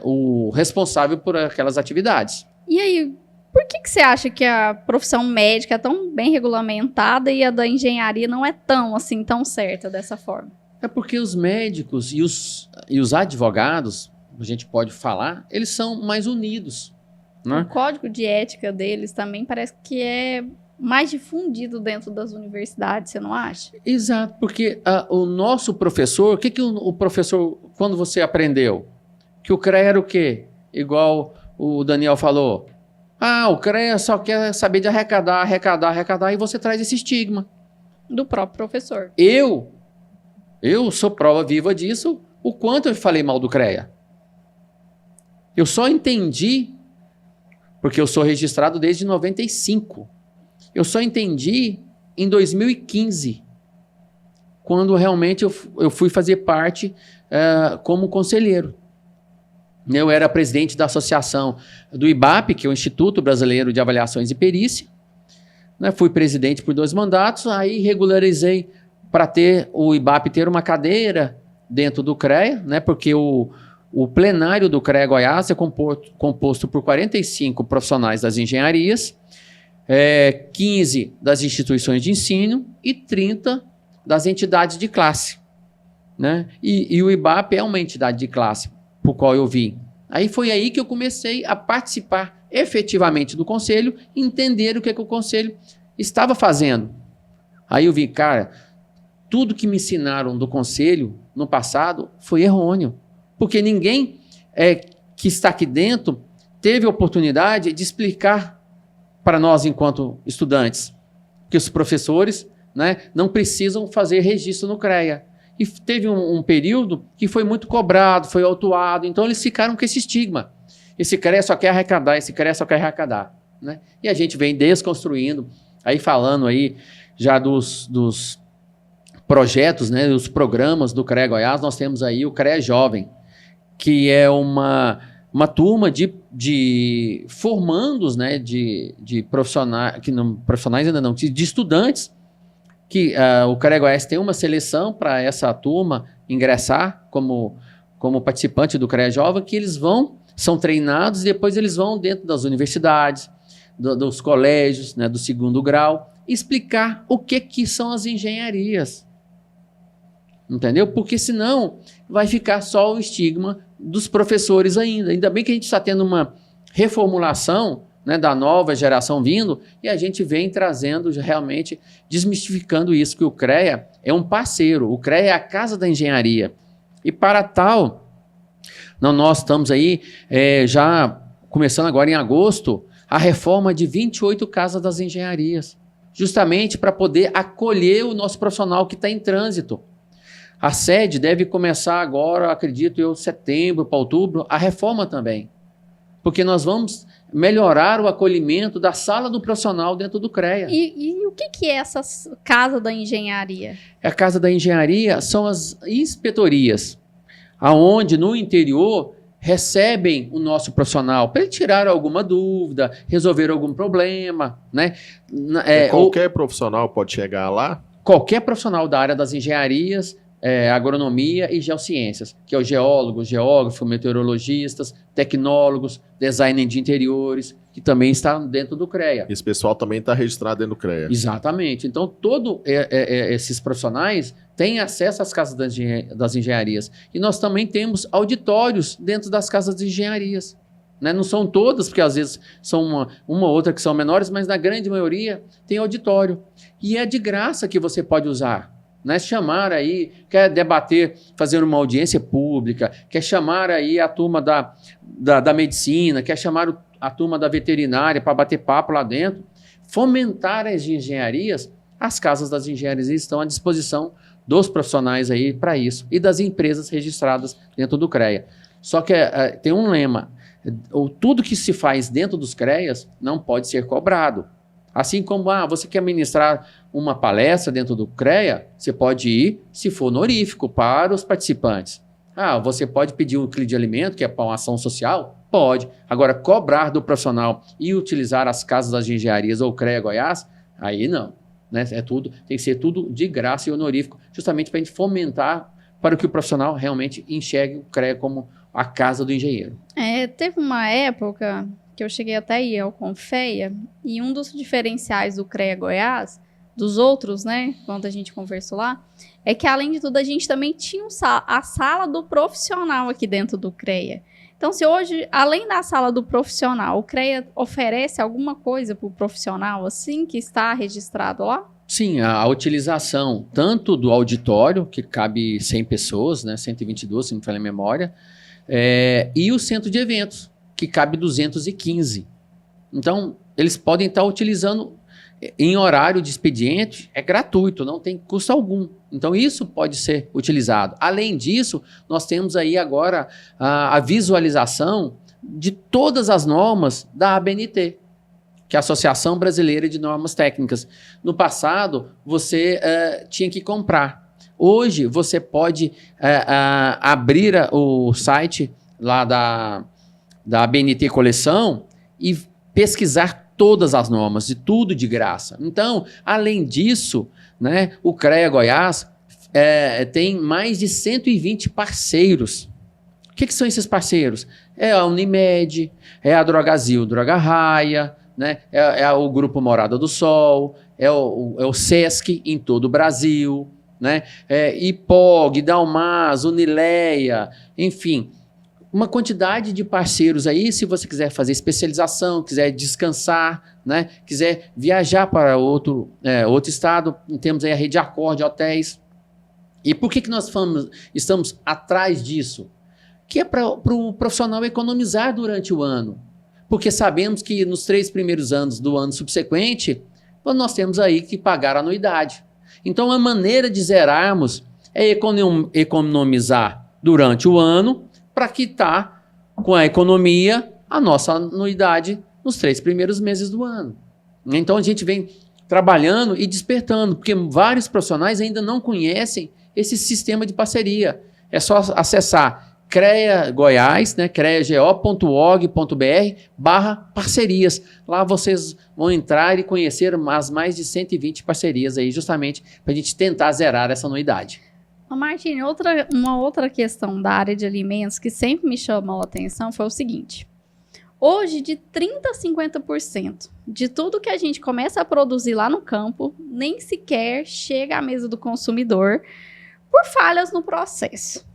o responsável por aquelas atividades. E aí, por que você acha que a profissão médica é tão bem regulamentada e a da engenharia não é tão certa dessa forma? É porque os médicos e os advogados, a gente pode falar, eles são mais unidos, né? O código de ética deles também parece que é mais difundido dentro das universidades, você não acha? Exato, porque o nosso professor, o que o professor, quando você aprendeu? Que o CREA era o quê? Igual o Daniel falou. O CREA só quer saber de arrecadar, e você traz esse estigma. Do próprio professor. Eu sou prova viva disso, o quanto eu falei mal do CREA. Eu só entendi, porque eu sou registrado desde 95. Eu só entendi em 2015, quando realmente eu fui fazer parte como conselheiro. Eu era presidente da associação do IBAP, que é o Instituto Brasileiro de Avaliações e Perícia. Né? Fui presidente por 2 mandatos, aí regularizei para o IBAP ter uma cadeira dentro do CREA, né? Porque o plenário do CREA Goiás é composto por 45 profissionais das engenharias, 15 das instituições de ensino e 30 das entidades de classe. Né? E o IBAP é uma entidade de classe, por qual eu vim. Aí foi aí que eu comecei a participar efetivamente do conselho, entender o que o conselho estava fazendo. Aí eu vi, cara, tudo que me ensinaram do conselho no passado foi errôneo, porque ninguém que está aqui dentro teve a oportunidade de explicar para nós enquanto estudantes que os professores, né, não precisam fazer registro no CREA. E teve um período que foi muito cobrado, foi autuado, então eles ficaram com esse estigma. Esse CREA só quer arrecadar, esse CREA só quer arrecadar, né? E a gente vem desconstruindo, aí falando aí já dos projetos, né, dos programas do CREA Goiás, nós temos aí o CREA Jovem, que é uma turma de formandos, né, de profissionais, que não, profissionais ainda não, de estudantes, que o CREA Goiás tem uma seleção para essa turma ingressar como participante do CREA Jovem, que eles são treinados e depois eles vão dentro das universidades, dos colégios, né, do segundo grau, explicar o que são as engenharias. Entendeu? Porque senão vai ficar só o estigma dos professores ainda. Ainda bem que a gente está tendo uma reformulação, né, da nova geração vindo, e a gente vem trazendo, realmente, desmistificando isso, que o CREA é um parceiro, o CREA é a casa da engenharia. E para tal, nós estamos aí já começando agora em agosto, a reforma de 28 casas das engenharias, justamente para poder acolher o nosso profissional que está em trânsito. A sede deve começar agora, acredito eu, setembro para outubro, a reforma também. Porque nós vamos melhorar o acolhimento da sala do profissional dentro do CREA. E o que é essa casa da engenharia? A casa da engenharia são as inspetorias, aonde no interior recebem o nosso profissional para ele tirar alguma dúvida, resolver algum problema, né? Qualquer profissional pode chegar lá? Qualquer profissional da área das engenharias, agronomia e geociências, que é o geólogo, geógrafo, meteorologistas, tecnólogos, designer de interiores, que também está dentro do CREA. Esse pessoal também está registrado dentro do CREA. Exatamente. Então, todos esses profissionais têm acesso às casas das engenharias. E nós também temos auditórios dentro das casas de engenharias. Né? Não são todas, porque às vezes são uma ou outra que são menores, mas na grande maioria tem auditório. E é de graça que você pode usar. Né? Chamar aí, quer debater, fazer uma audiência pública, quer chamar aí a turma da medicina, quer chamar a turma da veterinária para bater papo lá dentro, fomentar as engenharias, as casas das engenharias estão à disposição dos profissionais aí para isso e das empresas registradas dentro do CREA. Só que tem um lema, tudo que se faz dentro dos CREAs não pode ser cobrado. Assim como, você quer ministrar uma palestra dentro do CREA, você pode ir, se for honorífico, para os participantes. Você pode pedir um quilo de alimento, que é para uma ação social? Pode. Agora, cobrar do profissional e utilizar as casas das engenharias ou CREA Goiás, aí não. Né? Tem que ser tudo de graça e honorífico, justamente para a gente fomentar para que o profissional realmente enxergue o CREA como a casa do engenheiro. Teve uma época que eu cheguei até aí ao Confeia, e um dos diferenciais do CREA Goiás, dos outros, né, quando a gente conversou lá, é que além de tudo a gente também tinha a sala do profissional aqui dentro do CREA. Então, se hoje, além da sala do profissional, o CREA oferece alguma coisa para o profissional, assim, que está registrado lá? Sim, a utilização tanto do auditório, que cabe 100 pessoas, né, 122, se não me falha a memória, e o centro de eventos, que cabe 215. Então, eles podem estar utilizando em horário de expediente, é gratuito, não tem custo algum. Então, isso pode ser utilizado. Além disso, nós temos aí agora a visualização de todas as normas da ABNT, que é a Associação Brasileira de Normas Técnicas. No passado, você tinha que comprar. Hoje, você pode abrir o site lá da ABNT Coleção e pesquisar todas as normas, de tudo de graça. Então, além disso, né, o CREA Goiás tem mais de 120 parceiros. O que são esses parceiros? É a Unimed, é a Drogazil, Droga Raia, né, é o Grupo Morada do Sol, é o SESC em todo o Brasil, né, IPOG, Dalmas, Unileia, enfim, uma quantidade de parceiros aí, se você quiser fazer especialização, quiser descansar, né? Quiser viajar para outro estado, temos aí a rede Accord Hotéis. E por que nós estamos atrás disso? Que é para o profissional economizar durante o ano. Porque sabemos que nos 3 primeiros anos do ano subsequente, nós temos aí que pagar a anuidade. Então, a maneira de zerarmos é economizar durante o ano para quitar com a economia a nossa anuidade nos 3 primeiros meses do ano. Então, a gente vem trabalhando e despertando, porque vários profissionais ainda não conhecem esse sistema de parceria. É só acessar CREA Goiás, né, creago.org.br/parcerias. Lá vocês vão entrar e conhecer as mais de 120 parcerias aí, justamente para a gente tentar zerar essa anuidade. Martim, uma outra questão da área de alimentos que sempre me chamou a atenção foi o seguinte. Hoje, de 30% a 50% de tudo que a gente começa a produzir lá no campo, nem sequer chega à mesa do consumidor por falhas no processo.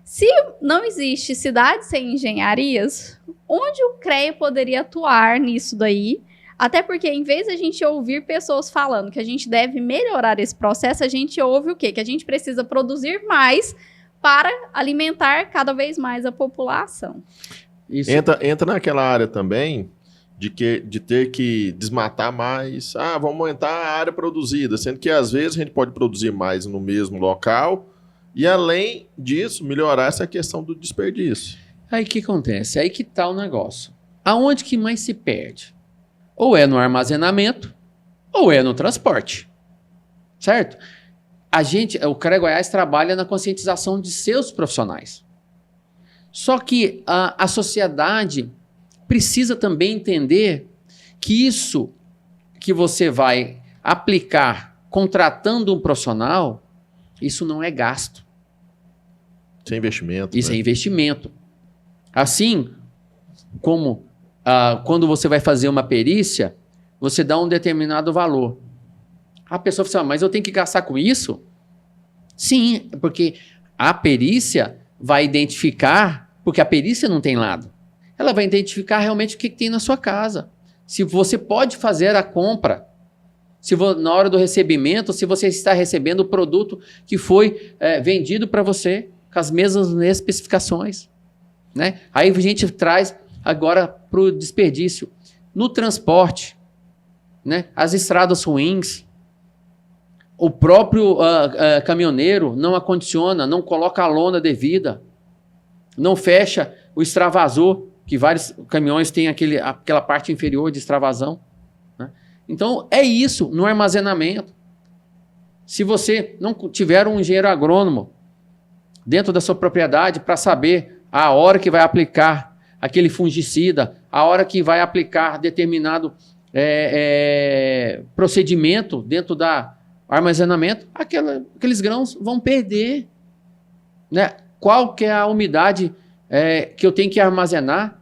Se não existe cidade sem engenharias, onde o CREA poderia atuar nisso daí? Até porque, em vez de a gente ouvir pessoas falando que a gente deve melhorar esse processo, a gente ouve o quê? Que a gente precisa produzir mais para alimentar cada vez mais a população. Isso. Entra naquela área também de ter que desmatar mais. Vamos aumentar a área produzida, sendo que às vezes a gente pode produzir mais no mesmo local e, além disso, melhorar essa questão do desperdício. Aí o que acontece? Aí que está o negócio. Aonde que mais se perde? Ou é no armazenamento, ou é no transporte. Certo? O CREA Goiás trabalha na conscientização de seus profissionais. Só que a sociedade precisa também entender que isso que você vai aplicar contratando um profissional, isso não é gasto. Isso é investimento. Isso é investimento. Assim como quando você vai fazer uma perícia, você dá um determinado valor. A pessoa fala assim, mas eu tenho que gastar com isso? Sim, porque a perícia vai identificar, porque a perícia não tem lado. Ela vai identificar realmente o que tem na sua casa. Se você pode fazer a compra, na hora do recebimento, se você está recebendo o produto que foi vendido para você, com as mesmas especificações. Né? Aí a gente traz agora para o desperdício. No transporte, né? As estradas ruins, o próprio caminhoneiro não acondiciona, não coloca a lona devida, não fecha o extravasor, que vários caminhões têm aquela parte inferior de extravasão. Né? Então, é isso no armazenamento. Se você não tiver um engenheiro agrônomo dentro da sua propriedade para saber a hora que vai aplicar aquele fungicida, a hora que vai aplicar determinado procedimento dentro do armazenamento, aqueles grãos vão perder. Né? Qual que é a umidade que eu tenho que armazenar?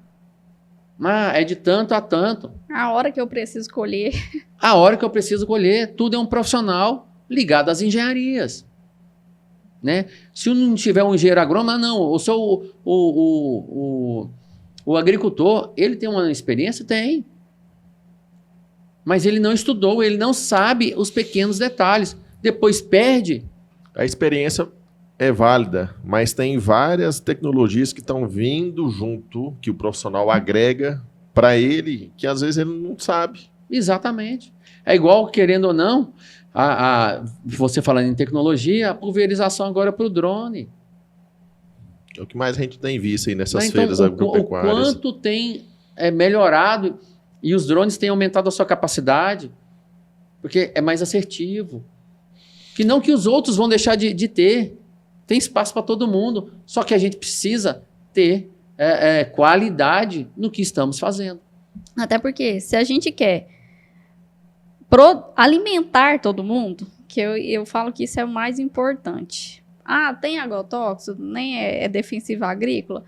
É de tanto a tanto. A hora que eu preciso colher. A hora que eu preciso colher. Tudo é um profissional ligado às engenharias. Né? Se não tiver um engenheiro agrônomo, não. O agricultor, ele tem uma experiência? Tem. Mas ele não estudou, ele não sabe os pequenos detalhes. Depois perde. A experiência é válida, mas tem várias tecnologias que estão vindo junto, que o profissional agrega para ele, que às vezes ele não sabe. Exatamente. É igual, querendo ou não, você falando em tecnologia, a pulverização agora para o drone. É o que mais a gente tem visto aí nessas feiras agropecuárias. O quanto tem melhorado e os drones têm aumentado a sua capacidade, porque é mais assertivo. Que não que os outros vão deixar de ter. Tem espaço para todo mundo, só que a gente precisa ter qualidade no que estamos fazendo. Até porque, se a gente quer alimentar todo mundo, que eu falo que isso é o mais importante. Tem agrotóxico, nem é defensiva agrícola.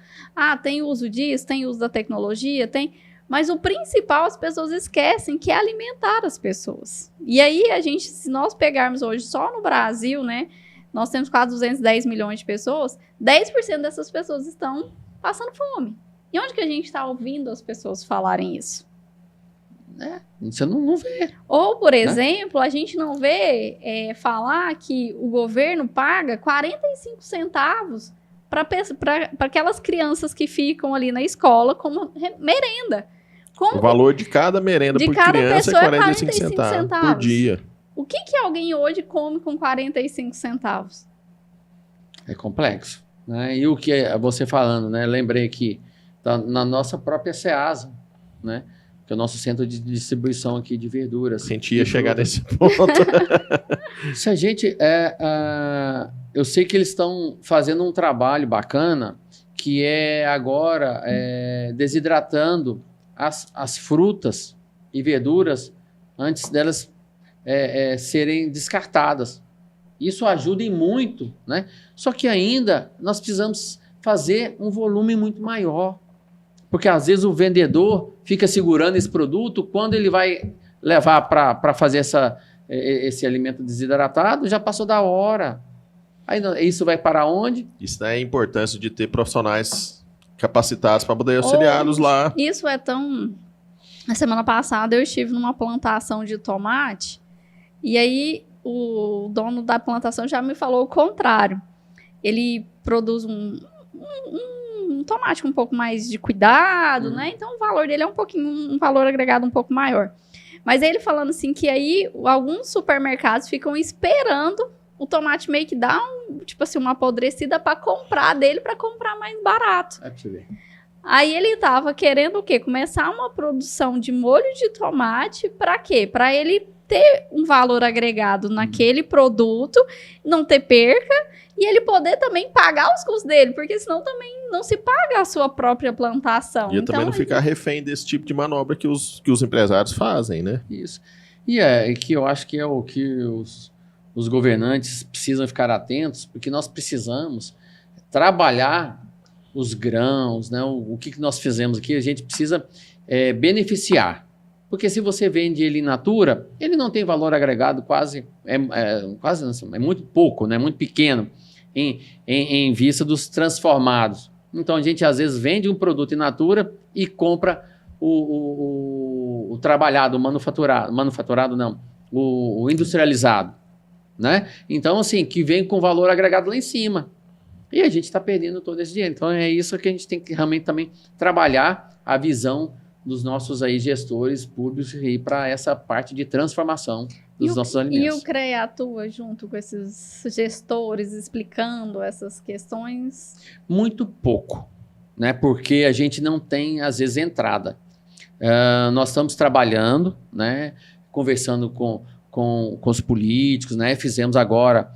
Tem uso disso, tem uso da tecnologia, tem... Mas o principal as pessoas esquecem, que é alimentar as pessoas. E aí, se nós pegarmos hoje só no Brasil, né? Nós temos quase 210 milhões de pessoas, 10% dessas pessoas estão passando fome. E onde que a gente está ouvindo as pessoas falarem isso? Você não vê. Ou, por exemplo, a gente não vê falar que o governo paga 45 centavos para aquelas crianças que ficam ali na escola como merenda. O valor de cada merenda por criança é 45 centavos por dia. O que alguém hoje come com 45 centavos? É complexo. Né? E o que você falando, né? Lembrei que na nossa própria Ceasa, né? Que é o nosso centro de distribuição aqui de verduras. Sentia chegar nesse ponto. Se a gente... eu sei que eles estão fazendo um trabalho bacana, que é agora desidratando as frutas e verduras antes delas serem descartadas. Isso ajuda em muito, né? Só que ainda nós precisamos fazer um volume muito maior. Porque às vezes o vendedor fica segurando esse produto, quando ele vai levar para fazer esse alimento desidratado, já passou da hora. Aí isso vai para onde? Isso é a importância de ter profissionais capacitados para poder auxiliá-los lá. Isso é tão... Na semana passada eu estive numa plantação de tomate e aí o dono da plantação já me falou o contrário. Ele produz um tomate com um pouco mais de cuidado, né? Então o valor dele é um valor agregado um pouco maior. Mas ele falando assim que aí alguns supermercados ficam esperando o tomate meio que dar uma apodrecida para comprar dele, para comprar mais barato. É pra você ver. Aí ele tava querendo o quê? Começar uma produção de molho de tomate para quê? Para ele ter um valor agregado naquele produto, não ter perca, e ele poder também pagar os custos dele, porque senão também não se paga a sua própria plantação. E também não ficar refém desse tipo de manobra que os empresários fazem, né? Isso. E que eu acho que é o que os governantes precisam ficar atentos, porque nós precisamos trabalhar os grãos, né? O que nós fizemos aqui, a gente precisa beneficiar. Porque se você vende ele in natura, ele não tem valor agregado quase é muito pouco, né? Muito pequeno em vista dos transformados. Então a gente às vezes vende um produto in natura e compra o trabalhado, o manufaturado não, o industrializado, né? Então assim, que vem com valor agregado lá em cima. E a gente está perdendo todo esse dinheiro. Então é isso que a gente tem que realmente também trabalhar a visão dos nossos aí gestores públicos e para essa parte de transformação dos nossos alimentos. E o CREA atua junto com esses gestores explicando essas questões? Muito pouco, né? Porque a gente não tem, às vezes, entrada. Nós estamos trabalhando, né? Conversando com os políticos, né? Fizemos agora,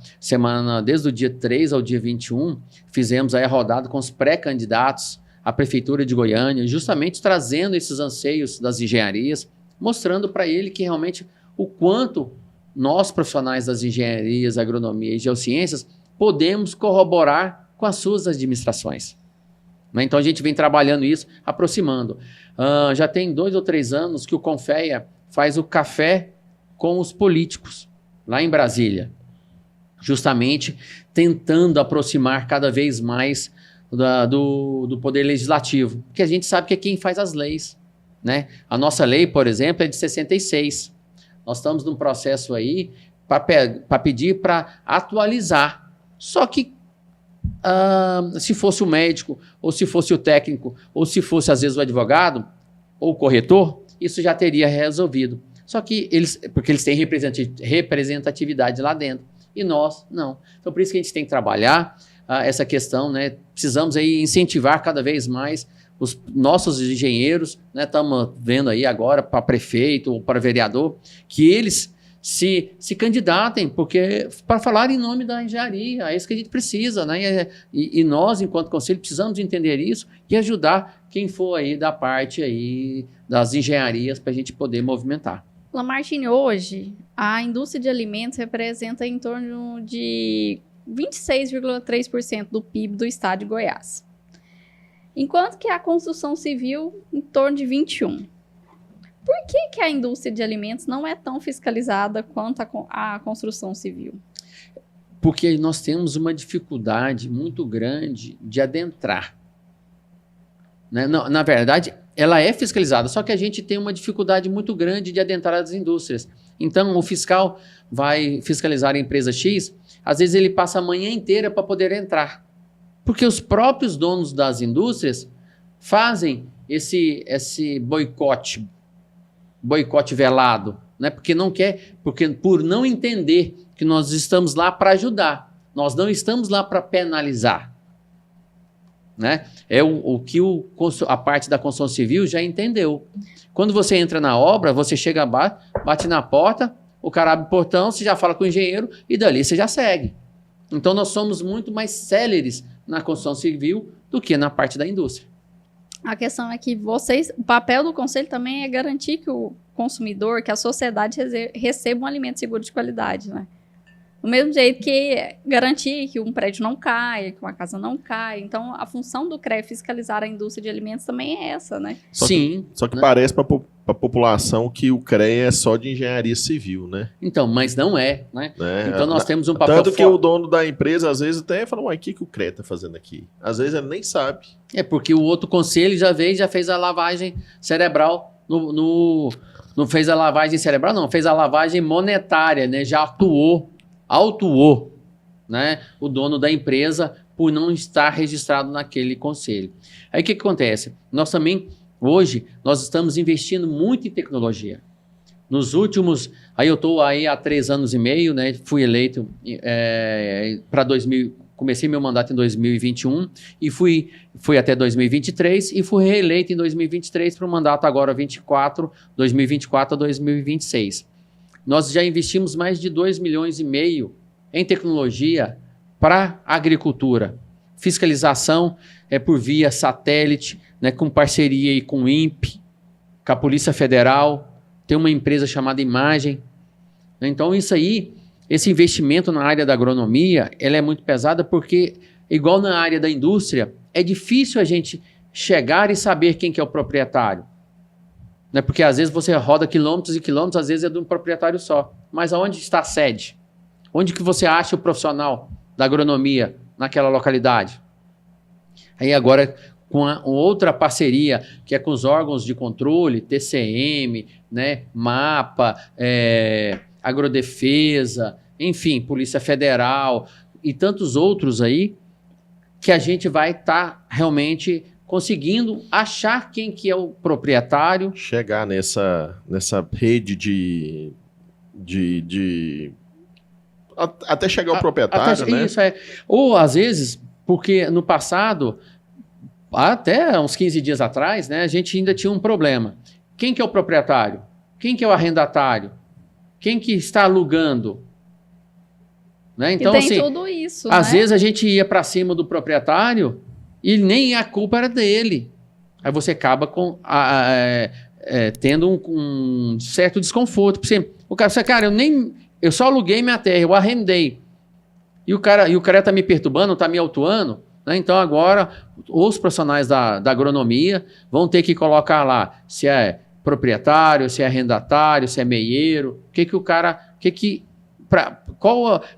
desde o dia 3 ao dia 21, fizemos aí a rodada com os pré-candidatos à Prefeitura de Goiânia, justamente trazendo esses anseios das engenharias, mostrando para ele que realmente o quanto nós, profissionais das engenharias, agronomia e geociências, podemos corroborar com as suas administrações. Né? Então a gente vem trabalhando isso, aproximando. Já tem 2 ou 3 anos que o Confea faz o café com os políticos, lá em Brasília, justamente tentando aproximar cada vez mais do Poder Legislativo, porque a gente sabe que é quem faz as leis, né? A nossa lei, por exemplo, é de 66. Nós estamos num processo aí para pedir para atualizar. Só que se fosse o médico, ou se fosse o técnico, ou se fosse às vezes o advogado, ou o corretor, isso já teria resolvido. Só que porque eles têm representatividade lá dentro, e nós não. Então por isso que a gente tem que trabalhar essa questão, né? Precisamos aí incentivar cada vez mais os nossos engenheiros, né? Estamos vendo aí agora para prefeito ou para vereador, que eles se candidatem, porque para falar em nome da engenharia, é isso que a gente precisa, né? E nós, enquanto conselho, precisamos entender isso e ajudar quem for aí da parte aí das engenharias para a gente poder movimentar. Lamartine, hoje, a indústria de alimentos representa em torno de 26,3% do PIB do estado de Goiás. Enquanto que a construção civil, em torno de 21%. Por que a indústria de alimentos não é tão fiscalizada quanto a construção civil? Porque nós temos uma dificuldade muito grande de adentrar. né? Não, na verdade, ela é fiscalizada, só que a gente tem uma dificuldade muito grande de adentrar as indústrias. Então, o fiscal vai fiscalizar a empresa X, às vezes ele passa a manhã inteira para poder entrar. Porque os próprios donos das indústrias fazem esse boicote velado, né? Porque não quer, porque por não entender que nós estamos lá para ajudar, nós não estamos lá para penalizar, né? É o que a parte da construção civil já entendeu. Quando você entra na obra, você chega, bate na porta, o cara abre o portão, você já fala com o engenheiro e dali você já segue. Então nós somos muito mais céleres na construção civil do que na parte da indústria. A questão é que o papel do conselho também é garantir que o consumidor, que a sociedade receba um alimento seguro de qualidade, né? Do mesmo jeito que garantir que um prédio não caia, que uma casa não caia. Então, a função do CREA fiscalizar a indústria de alimentos também é essa, né? Só que parece para a população que o CREA é só de engenharia civil, né? Então, mas não é, né? Então, nós temos um papel Tanto que o dono da empresa, às vezes, até fala, uai, o que o CREA está fazendo aqui? Às vezes, ele nem sabe. É porque o outro conselho já fez a lavagem cerebral, não fez a lavagem cerebral, não, fez a lavagem monetária, né? Já autuou, né, o dono da empresa por não estar registrado naquele conselho. Aí o que acontece? Nós também, hoje, nós estamos investindo muito em tecnologia. Nos últimos, aí eu estou aí há 3 anos e meio, né, fui eleito para 2000, comecei meu mandato em 2021 e fui até 2023 e fui reeleito em 2023 para o mandato agora 2024 a 2026. Nós já investimos mais de 2,5 milhões em tecnologia para a agricultura. Fiscalização por via satélite, né, com parceria aí com o INPE, com a Polícia Federal, tem uma empresa chamada Imagem. Então, esse investimento na área da agronomia, ela é muito pesada porque, igual na área da indústria, é difícil a gente chegar e saber quem que é o proprietário. Né? Porque às vezes você roda quilômetros e quilômetros, às vezes é de um proprietário só. Mas aonde está a sede? Onde que você acha o profissional da agronomia naquela localidade? Aí agora, com outra parceria, que é com os órgãos de controle, TCM, né, MAPA, Agrodefesa, enfim, Polícia Federal e tantos outros aí, que a gente vai estar realmente conseguindo achar quem que é o proprietário. Chegar nessa rede até chegar ao proprietário, né? Isso, Ou, às vezes, porque no passado, até uns 15 dias atrás, né, a gente ainda tinha um problema. Quem que é o proprietário? Quem que é o arrendatário? Quem que está alugando? Né? Então, e tem tudo isso, às né? vezes a gente ia para cima do proprietário e nem a culpa era dele. Aí você acaba tendo um certo desconforto. Por exemplo, o cara fala, cara, eu só aluguei minha terra, eu arrendei. E o cara está me perturbando, está me autuando. Né? Então agora os profissionais da agronomia vão ter que colocar lá se é proprietário, se é arrendatário, se é meieiro,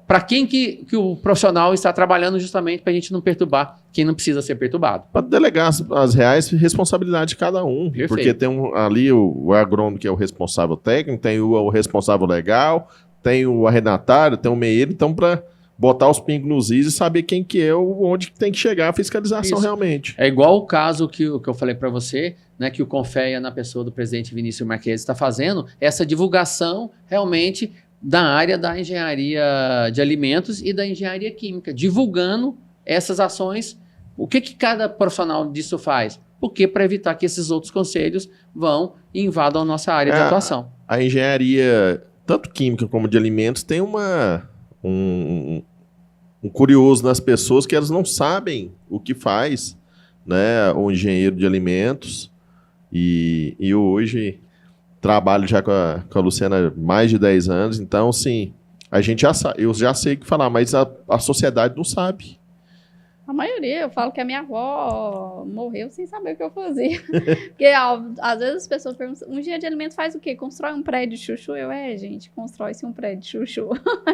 para quem que o profissional está trabalhando justamente para a gente não perturbar quem não precisa ser perturbado. Para delegar as reais responsabilidades de cada um. Perfeito. Porque tem ali o agrônomo que é o responsável técnico, tem o responsável legal, tem o arrendatário, tem o meieiro, então para botar os pingos nos is e saber quem que é onde tem que chegar a fiscalização. Isso. Realmente. É igual o caso que eu falei para você, né, que o Confea, na pessoa do presidente Vinícius Marques, está fazendo, essa divulgação realmente da área da engenharia de alimentos e da engenharia química, divulgando essas ações. O que cada profissional disso faz? Porque para evitar que esses outros conselhos vão e invadam a nossa área de atuação. A engenharia, tanto química como de alimentos, tem um curioso nas pessoas que elas não sabem o que faz, né, o engenheiro de alimentos. E eu hoje trabalho já com a Luciana há mais de 10 anos, então, sim, eu já sei o que falar, mas a sociedade não sabe. A maioria, eu falo que a minha avó morreu sem saber o que eu fazia. Porque às vezes as pessoas perguntam, um dia de alimento faz o quê? Constrói um prédio de chuchu? Gente, constrói-se um prédio de chuchu.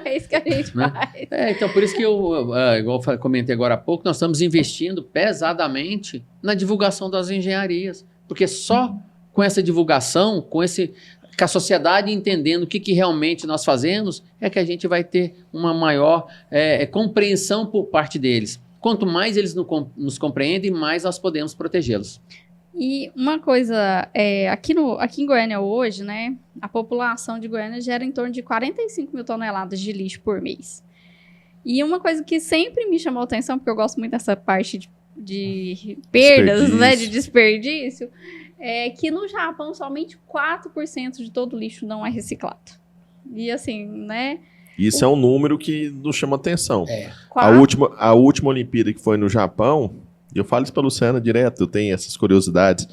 É isso que a gente faz. Então por isso que igual eu comentei agora há pouco, nós estamos investindo pesadamente na divulgação das engenharias. Porque só com essa divulgação, com a sociedade entendendo o que realmente nós fazemos, é que a gente vai ter uma maior compreensão por parte deles. Quanto mais eles nos compreendem, mais nós podemos protegê-los. E uma coisa, aqui em Goiânia hoje, né, a população de Goiânia gera em torno de 45 mil toneladas de lixo por mês. E uma coisa que sempre me chamou a atenção, porque eu gosto muito dessa parte de perdas, né, de desperdício, é que no Japão somente 4% de todo o lixo não é reciclado. E assim, né... Isso é um número que nos chama atenção. A 4... última Olimpíada que foi no Japão, eu falo isso para a Luciana direto, eu tenho essas curiosidades,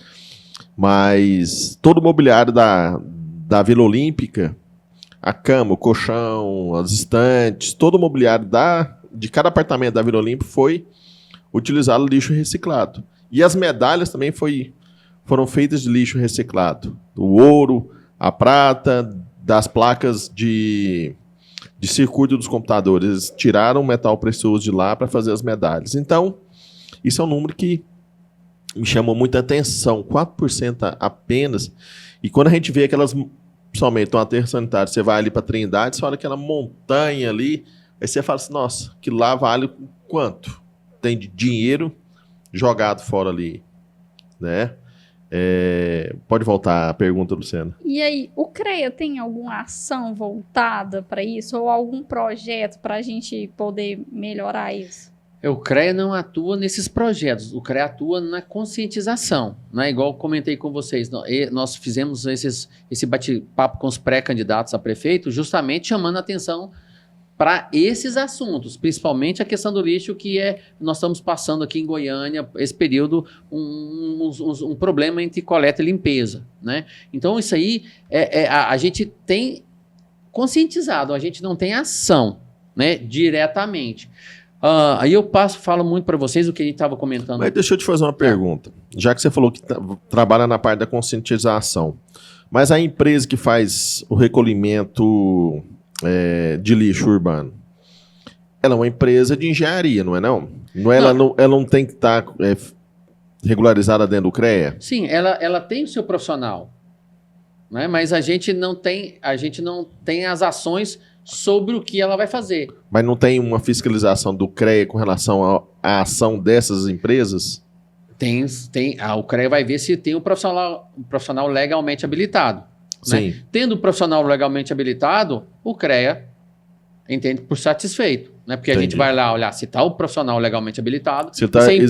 mas todo o mobiliário da Vila Olímpica, a cama, o colchão, as estantes, todo o mobiliário de cada apartamento da Vila Olímpica foi utilizado lixo reciclado. E as medalhas também foram feitas de lixo reciclado. O ouro, a prata, das placas de circuito dos computadores. Eles tiraram o metal precioso de lá para fazer as medalhas. Então, isso é um número que me chamou muita atenção. 4% apenas. E quando a gente vê aquelas, principalmente no aterro sanitário, você vai ali para Trindade, você olha aquela montanha ali, aí você fala assim, nossa, que lá vale quanto? Tem de dinheiro jogado fora ali, né? Pode voltar a pergunta, Luciana. E aí, o CREA tem alguma ação voltada para isso? Ou algum projeto para a gente poder melhorar isso? O CREA não atua nesses projetos, o CREA atua na conscientização, né? Igual eu comentei com vocês, nós fizemos esse bate-papo com os pré-candidatos a prefeito, justamente chamando a atenção para esses assuntos, principalmente a questão do lixo, que nós estamos passando aqui em Goiânia, esse período, um problema entre coleta e limpeza, né? Então, isso aí, a gente tem conscientizado, a gente não tem ação, né, diretamente. Aí eu falo muito para vocês o que a gente estava comentando. Mas deixa eu te fazer uma pergunta. Já que você falou que trabalha na parte da conscientização, mas a empresa que faz o recolhimento de lixo urbano, ela é uma empresa de engenharia, não é não? Ela não tem que estar regularizada dentro do CREA? Sim, ela tem o seu profissional, né? Mas a gente não tem as ações sobre o que ela vai fazer. Mas não tem uma fiscalização do CREA com relação à ação dessas empresas? Tem. O CREA vai ver se tem um profissional legalmente habilitado. Sim. Né? Tendo o profissional legalmente habilitado, o CREA entende por satisfeito. Né? Porque a gente vai lá olhar se está o profissional legalmente habilitado. Se ele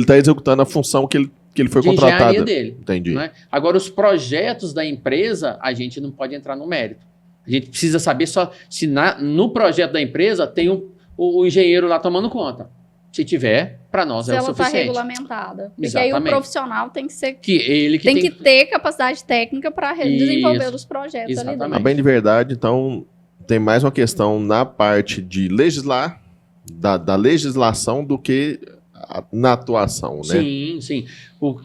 está executando a função que ele foi contratado. Engenharia dele. Entendi. Né? Agora, os projetos da empresa, a gente não pode entrar no mérito. A gente precisa saber só se no projeto da empresa tem o engenheiro lá tomando conta. Se tiver, para nós é o suficiente. Se ela está regulamentada. Porque aí o profissional tem que ser... Ele tem que ter capacidade técnica para desenvolver os projetos ali dentro. A bem de verdade, então, tem mais uma questão na parte de legislar, da legislação, do que na atuação, né? Sim, sim.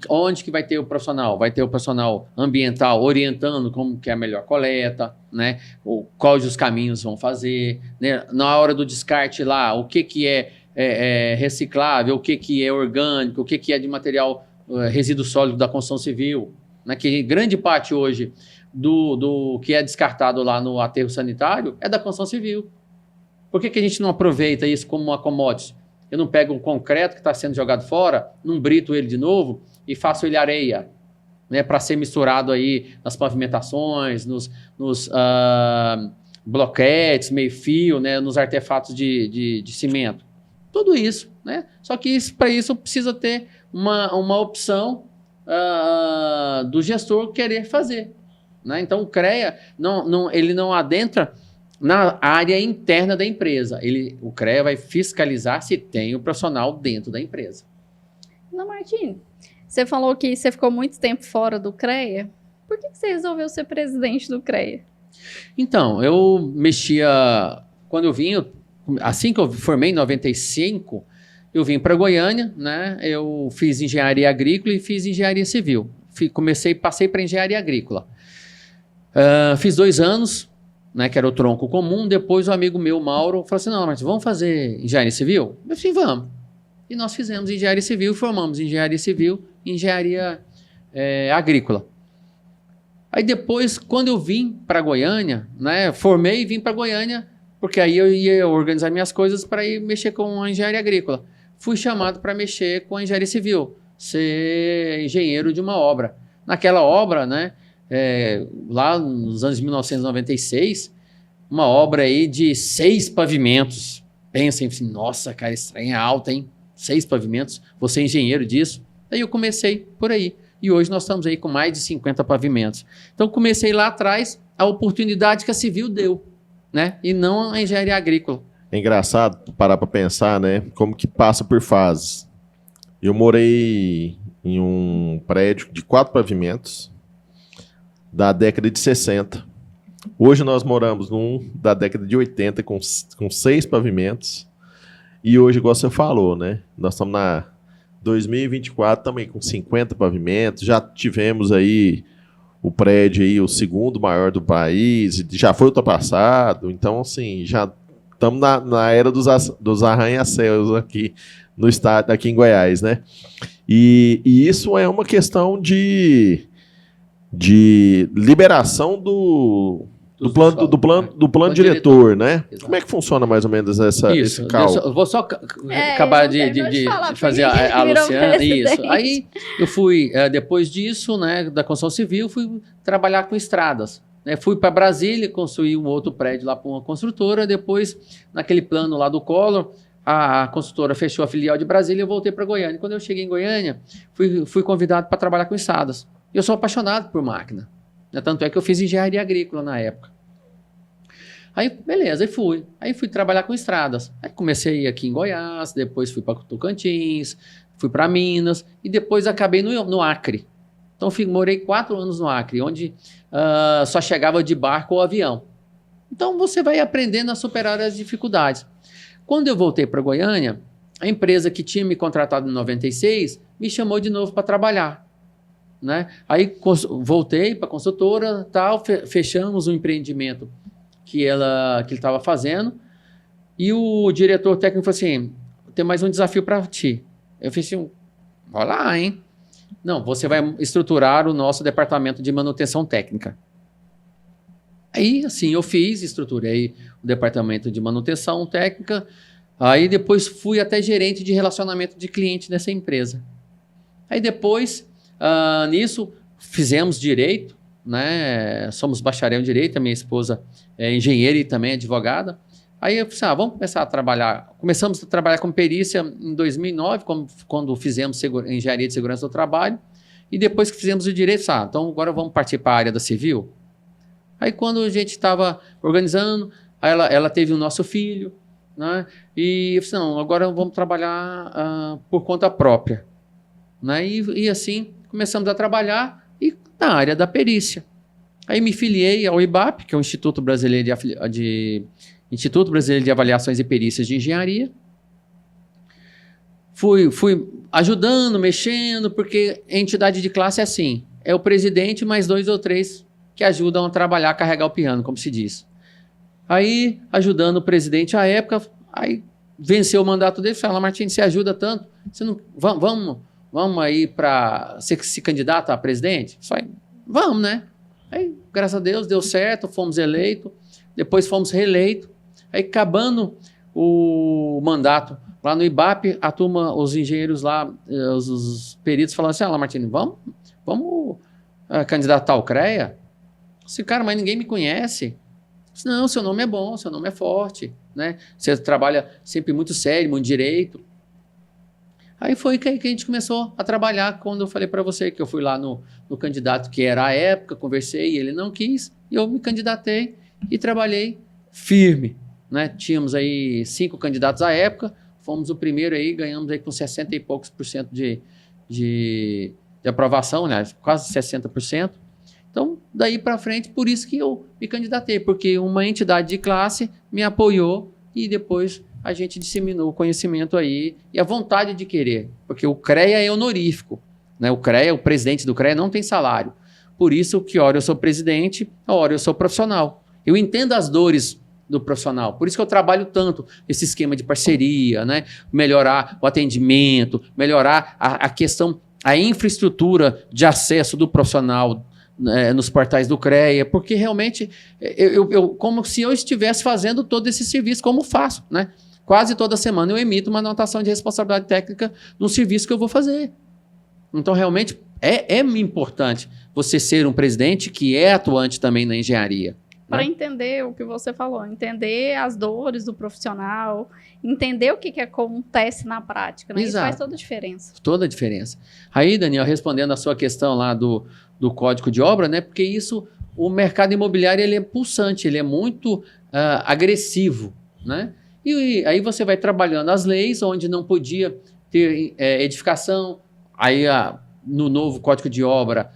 Onde que vai ter o profissional? Vai ter o profissional ambiental orientando como que é a melhor coleta, né? Quais os caminhos vão fazer, né? Na hora do descarte lá, o que é reciclável, o que é orgânico, o que é de material resíduo sólido da construção civil, né? Que grande parte hoje do que é descartado lá no aterro sanitário é da construção civil. Por que a gente não aproveita isso como uma commodity? Eu não pego o concreto que está sendo jogado fora, não brito ele de novo e faço ele areia, né, para ser misturado aí nas pavimentações, nos bloquetes, meio-fio, né, nos artefatos de cimento. Tudo isso, né? Só que para isso precisa ter uma opção do gestor querer fazer, né? Então o CREA ele não adentra na área interna da empresa. O CREA vai fiscalizar se tem o profissional dentro da empresa. Não, Martim, você falou que você ficou muito tempo fora do CREA. Por que você resolveu ser presidente do CREA? Então, eu mexia... Quando eu vim, assim que eu formei em 95, eu vim para Goiânia, né? Eu fiz engenharia agrícola e fiz engenharia civil. Passei para engenharia agrícola. Fiz 2 anos, né, que era o tronco comum. Depois o amigo meu, Mauro, falou assim, não, mas vamos fazer engenharia civil? Eu falei, vamos. E nós fizemos engenharia civil, formamos engenharia civil e engenharia agrícola. Aí depois, quando eu vim para Goiânia, né, formei e vim para Goiânia, porque aí eu ia organizar minhas coisas para ir mexer com a engenharia agrícola. Fui chamado para mexer com a engenharia civil, ser engenheiro de uma obra. Naquela obra, né, lá nos anos de 1996, uma obra aí de 6 pavimentos. Pensem assim, nossa, cara, esse trem é alto, hein? 6 pavimentos, você é engenheiro disso? Aí eu comecei por aí. E hoje nós estamos aí com mais de 50 pavimentos. Então comecei lá atrás a oportunidade que a civil deu, né? E não a engenharia agrícola. É engraçado parar para pensar, né? Como que passa por fases. Eu morei em um prédio de 4 pavimentos da década de 60. Hoje nós moramos num da década de 80 com 6 pavimentos. E hoje, igual você falou, né? Nós estamos na 2024 também com 50 pavimentos. Já tivemos aí o prédio aí, o segundo maior do país. Já foi ultrapassado. Então, assim, já estamos na era dos arranha-céus aqui no estado, aqui em Goiás, né? E isso é uma questão de liberação do plano diretor, né? Exato. Como é que funciona mais ou menos esse cálculo? Eu vou só acabar de fazer a Luciana. Isso. Aí eu fui, depois disso, né, da construção civil, fui trabalhar com estradas. Né? Fui para Brasília, construí um outro prédio lá para uma construtora. Depois, naquele plano lá do Collor, a construtora fechou a filial de Brasília e eu voltei para Goiânia. Quando eu cheguei em Goiânia, fui convidado para trabalhar com estradas. Eu sou apaixonado por máquina. Tanto é que eu fiz engenharia agrícola na época. Aí, beleza, aí fui trabalhar com estradas. Aí comecei aqui em Goiás, depois fui para Tocantins, fui para Minas e depois acabei no Acre. Então, morei 4 anos no Acre, onde só chegava de barco ou avião. Então, você vai aprendendo a superar as dificuldades. Quando eu voltei para Goiânia, a empresa que tinha me contratado em 96 me chamou de novo para trabalhar. Né? Aí voltei para a consultora, tal, fechamos um empreendimento que ele estava fazendo e o diretor técnico falou assim, tem mais um desafio para ti. Eu falei assim, olha lá, hein? Não, você vai estruturar o nosso departamento de manutenção técnica. Aí, assim, eu estruturei o departamento de manutenção técnica, aí depois fui até gerente de relacionamento de cliente dessa empresa. Aí depois... nisso, fizemos direito, né? Somos bacharel em direito, a minha esposa é engenheira e também advogada. Aí eu falei, vamos começar a trabalhar. Começamos a trabalhar com perícia em 2009, quando fizemos engenharia de segurança do trabalho. E depois que fizemos o direito, então agora vamos partir para a área da civil. Aí quando a gente estava organizando, ela teve o nosso filho, né? E eu falei, não, agora vamos trabalhar por conta própria. Né? E assim... começamos a trabalhar na área da perícia. Aí me filiei ao IBAP, que é o Instituto Brasileiro de Avaliações e Perícias de Engenharia. Fui ajudando, mexendo, porque a entidade de classe é assim, é o presidente mais 2 ou 3 que ajudam a trabalhar, a carregar o piano, como se diz. Aí, ajudando o presidente à época, aí venceu o mandato dele, falou, Martins, você ajuda tanto, você não, vamos aí para se candidato a presidente? Vamos, né? Aí, graças a Deus, deu certo, fomos eleitos, depois fomos reeleitos. Aí, acabando o mandato lá no IBAP, a turma, os engenheiros lá, os peritos falaram assim, Martins, vamos candidatar ao CREA? Esse cara, mas ninguém me conhece. Não, seu nome é bom, seu nome é forte, né? Você trabalha sempre muito sério, muito direito. Aí foi que a gente começou a trabalhar, quando eu falei para você que eu fui lá no candidato que era à época, conversei e ele não quis, e eu me candidatei e trabalhei firme, né? Tínhamos aí 5 candidatos à época, fomos o primeiro aí, ganhamos aí com 60 e poucos % de aprovação, né? Quase 60%. Então, daí para frente, por isso que eu me candidatei, porque uma entidade de classe me apoiou e depois a gente disseminou o conhecimento aí e a vontade de querer, porque o CREA é honorífico, né? O CREA, o presidente do CREA não tem salário. Por isso que hora eu sou presidente, hora eu sou profissional. Eu entendo as dores do profissional. Por isso que eu trabalho tanto esse esquema de parceria, né? Melhorar o atendimento, melhorar a questão, a infraestrutura de acesso do profissional nos portais do CREA, porque realmente como se eu estivesse fazendo todo esse serviço, como faço, né? Quase toda semana eu emito uma anotação de responsabilidade técnica no serviço que eu vou fazer. Então, realmente, é importante você ser um presidente que é atuante também na engenharia. Para entender o que você falou, entender as dores do profissional, entender o que acontece na prática, né? Isso faz toda a diferença. Toda a diferença. Aí, Daniel, respondendo a sua questão lá do Código de Obra, né? Porque isso, o mercado imobiliário, ele é pulsante, ele é muito agressivo, né? E aí você vai trabalhando as leis onde não podia ter edificação, aí no novo Código de Obra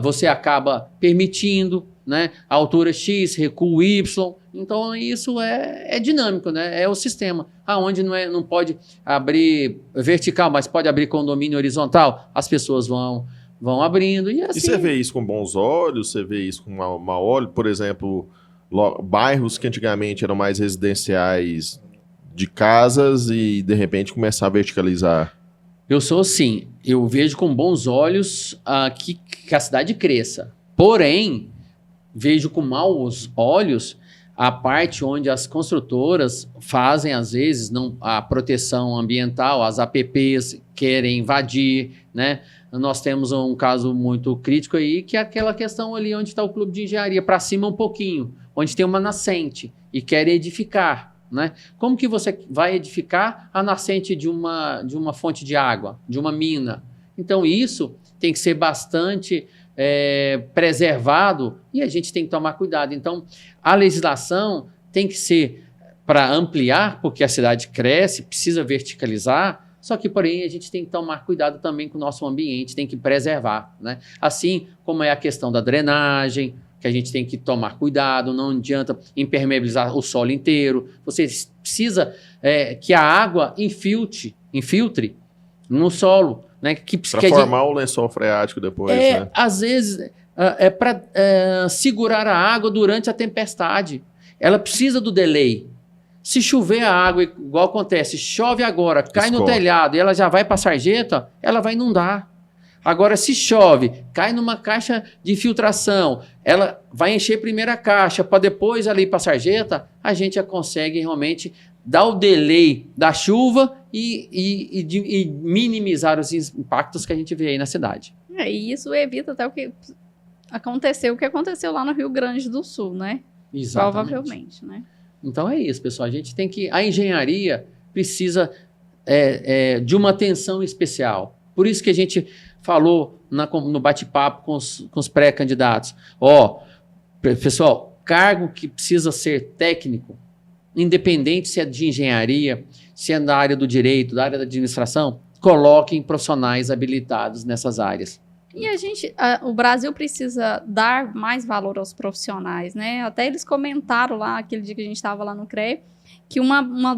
você acaba permitindo, né, a altura X, recuo Y. Então isso é dinâmico, né? É o sistema. Aonde não pode abrir vertical, mas pode abrir condomínio horizontal, as pessoas vão abrindo e assim. E você vê isso com bons olhos? Você vê isso com mau olho? Por exemplo, bairros que antigamente eram mais residenciais de casas e de repente começar a verticalizar. Eu sou assim, eu vejo com bons olhos que a cidade cresça. Porém, vejo com maus olhos a parte onde as construtoras fazem, às vezes, a proteção ambiental, as APPs querem invadir, né? Nós temos um caso muito crítico aí, que é aquela questão ali onde está o clube de engenharia, para cima um pouquinho, onde tem uma nascente e quer edificar, né? Como que você vai edificar a nascente de uma fonte de água, de uma mina? Então, isso tem que ser bastante preservado e a gente tem que tomar cuidado. Então, a legislação tem que ser para ampliar, porque a cidade cresce, precisa verticalizar, só que, porém, a gente tem que tomar cuidado também com o nosso ambiente, tem que preservar, né? Assim como é a questão da drenagem, que a gente tem que tomar cuidado, não adianta impermeabilizar o solo inteiro. Você precisa que a água infiltre no solo, né? Para formar o lençol freático depois, né? Às vezes, para segurar a água durante a tempestade. Ela precisa do delay. Se chover a água, igual acontece, chove agora, cai no telhado e ela já vai para a sarjeta, ela vai inundar. Agora, se chove, cai numa caixa de filtração, ela vai encher primeiro a caixa, para depois ali para a sarjeta, a gente já consegue realmente dar o delay da chuva e minimizar os impactos que a gente vê aí na cidade. E isso evita até o que aconteceu lá no Rio Grande do Sul, né? Exatamente. Provavelmente, né? Então é isso, pessoal. A gente tem que... A engenharia precisa de uma atenção especial. Por isso que a gente falou no bate-papo com os pré-candidatos. Pessoal, cargo que precisa ser técnico, independente se é de engenharia, se é da área do direito, da área da administração, coloquem profissionais habilitados nessas áreas. E o Brasil precisa dar mais valor aos profissionais, né? Até eles comentaram lá, aquele dia que a gente estava lá no CREA, que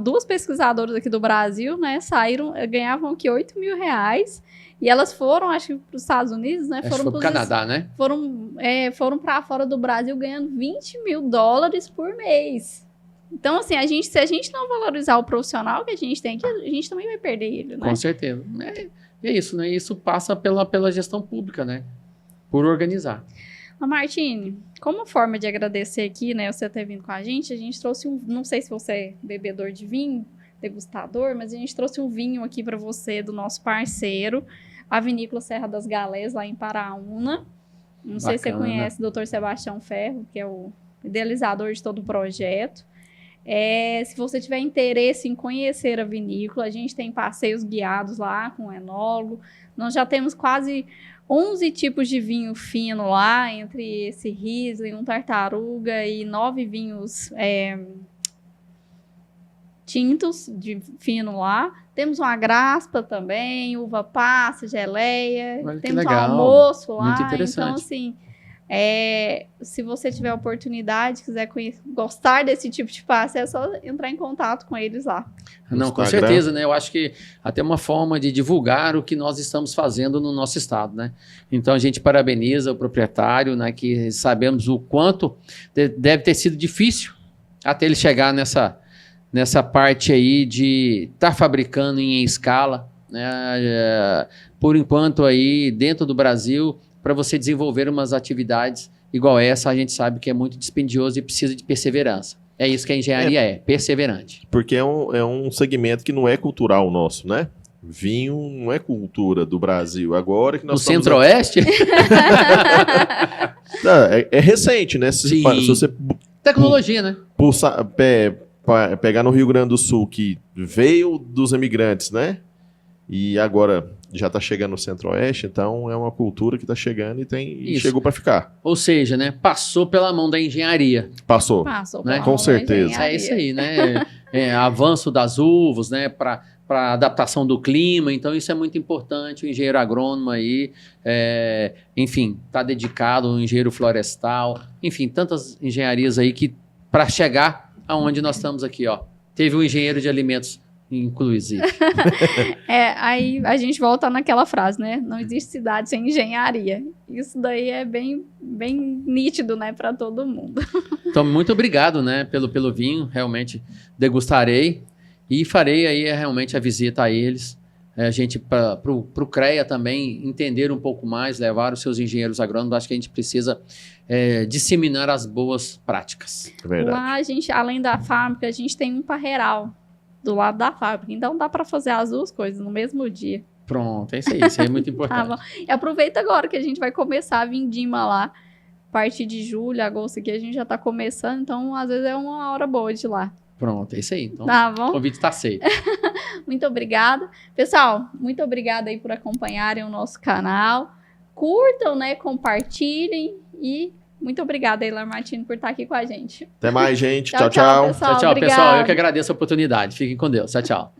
duas pesquisadoras aqui do Brasil, né, ganhavam aqui R$8 mil, e elas foram, acho que para os Estados Unidos, né? Foram para o Canadá, né? Foram para fora do Brasil ganhando $20 mil por mês. Então, assim, se a gente não valorizar o profissional que a gente tem aqui, a gente também vai perder ele, né? Com certeza. É isso, né? Isso passa pela gestão pública, né? Por organizar. Martine, como forma de agradecer aqui, né, você ter vindo com a gente trouxe não sei se você é bebedor de vinho, degustador, mas a gente trouxe um vinho aqui para você do nosso parceiro, a Vinícola Serra das Galés, lá em Paraúna. Não sei se você conhece o Dr. Sebastião Ferro, que é o idealizador de todo o projeto. Se você tiver interesse em conhecer a vinícola, a gente tem passeios guiados lá com o enólogo. Nós já temos quase 11 tipos de vinho fino lá, entre esse Riesling, um Tartaruga e 9 vinhos tintos de fino lá. Temos uma graspa também, uva passa, geleia. Olha, temos que legal. Um almoço lá. Muito interessante. Então, assim, Se você tiver a oportunidade, quiser gostar desse tipo de passe, é só entrar em contato com eles lá. Não, com certeza, né? Eu acho que até uma forma de divulgar o que nós estamos fazendo no nosso estado, né? Então a gente parabeniza o proprietário, né? Que sabemos o quanto deve ter sido difícil até ele chegar nessa parte aí de estar fabricando em escala, né? Por enquanto aí dentro do Brasil, para você desenvolver umas atividades igual essa, a gente sabe que é muito dispendioso e precisa de perseverança. É isso que a engenharia perseverante. Porque é um segmento que não é cultural nosso, né? Vinho não é cultura do Brasil. Agora que nós no Centro-Oeste? É recente, né? Se você tecnologia, né? Pegar no Rio Grande do Sul, que veio dos imigrantes, né? E agora já está chegando no Centro-Oeste, então é uma cultura que está chegando e chegou para ficar. Ou seja, né? Passou pela mão da engenharia. Passou né? Com certeza. É isso aí, né? Avanço das uvas, né? Para adaptação do clima, então isso é muito importante. O engenheiro agrônomo aí, enfim, está dedicado, o engenheiro florestal, enfim, tantas engenharias aí que para chegar aonde nós estamos aqui, ó. Teve um engenheiro de alimentos, inclusive. Aí a gente volta naquela frase, né? Não existe cidade sem engenharia. Isso daí é bem nítido, né, para todo mundo. Então, muito obrigado, né, pelo vinho. Realmente degustarei e farei aí realmente a visita a eles. A gente, para o CREA também, entender um pouco mais, levar os seus engenheiros agrônomos. Acho que a gente precisa disseminar as boas práticas. Verdade. Lá, a gente, além da fábrica, a gente tem um parreiral do lado da fábrica. Então, dá para fazer as duas coisas no mesmo dia. Pronto, é isso aí. Isso aí é muito importante. Tá bom. E aproveita agora que a gente vai começar a vindima lá. A partir de julho, agosto aqui, a gente já tá começando. Então, às vezes, é uma hora boa de ir lá. Pronto, é isso aí. Então, tá bom? O convite está aceito. Muito obrigada. Pessoal, muito obrigada aí por acompanharem o nosso canal. Curtam, né? Compartilhem e muito obrigada, Eilar Martino, por estar aqui com a gente. Até mais, gente. Tchau, pessoal. Tchau, pessoal. Eu que agradeço a oportunidade. Fiquem com Deus. Tchau, tchau.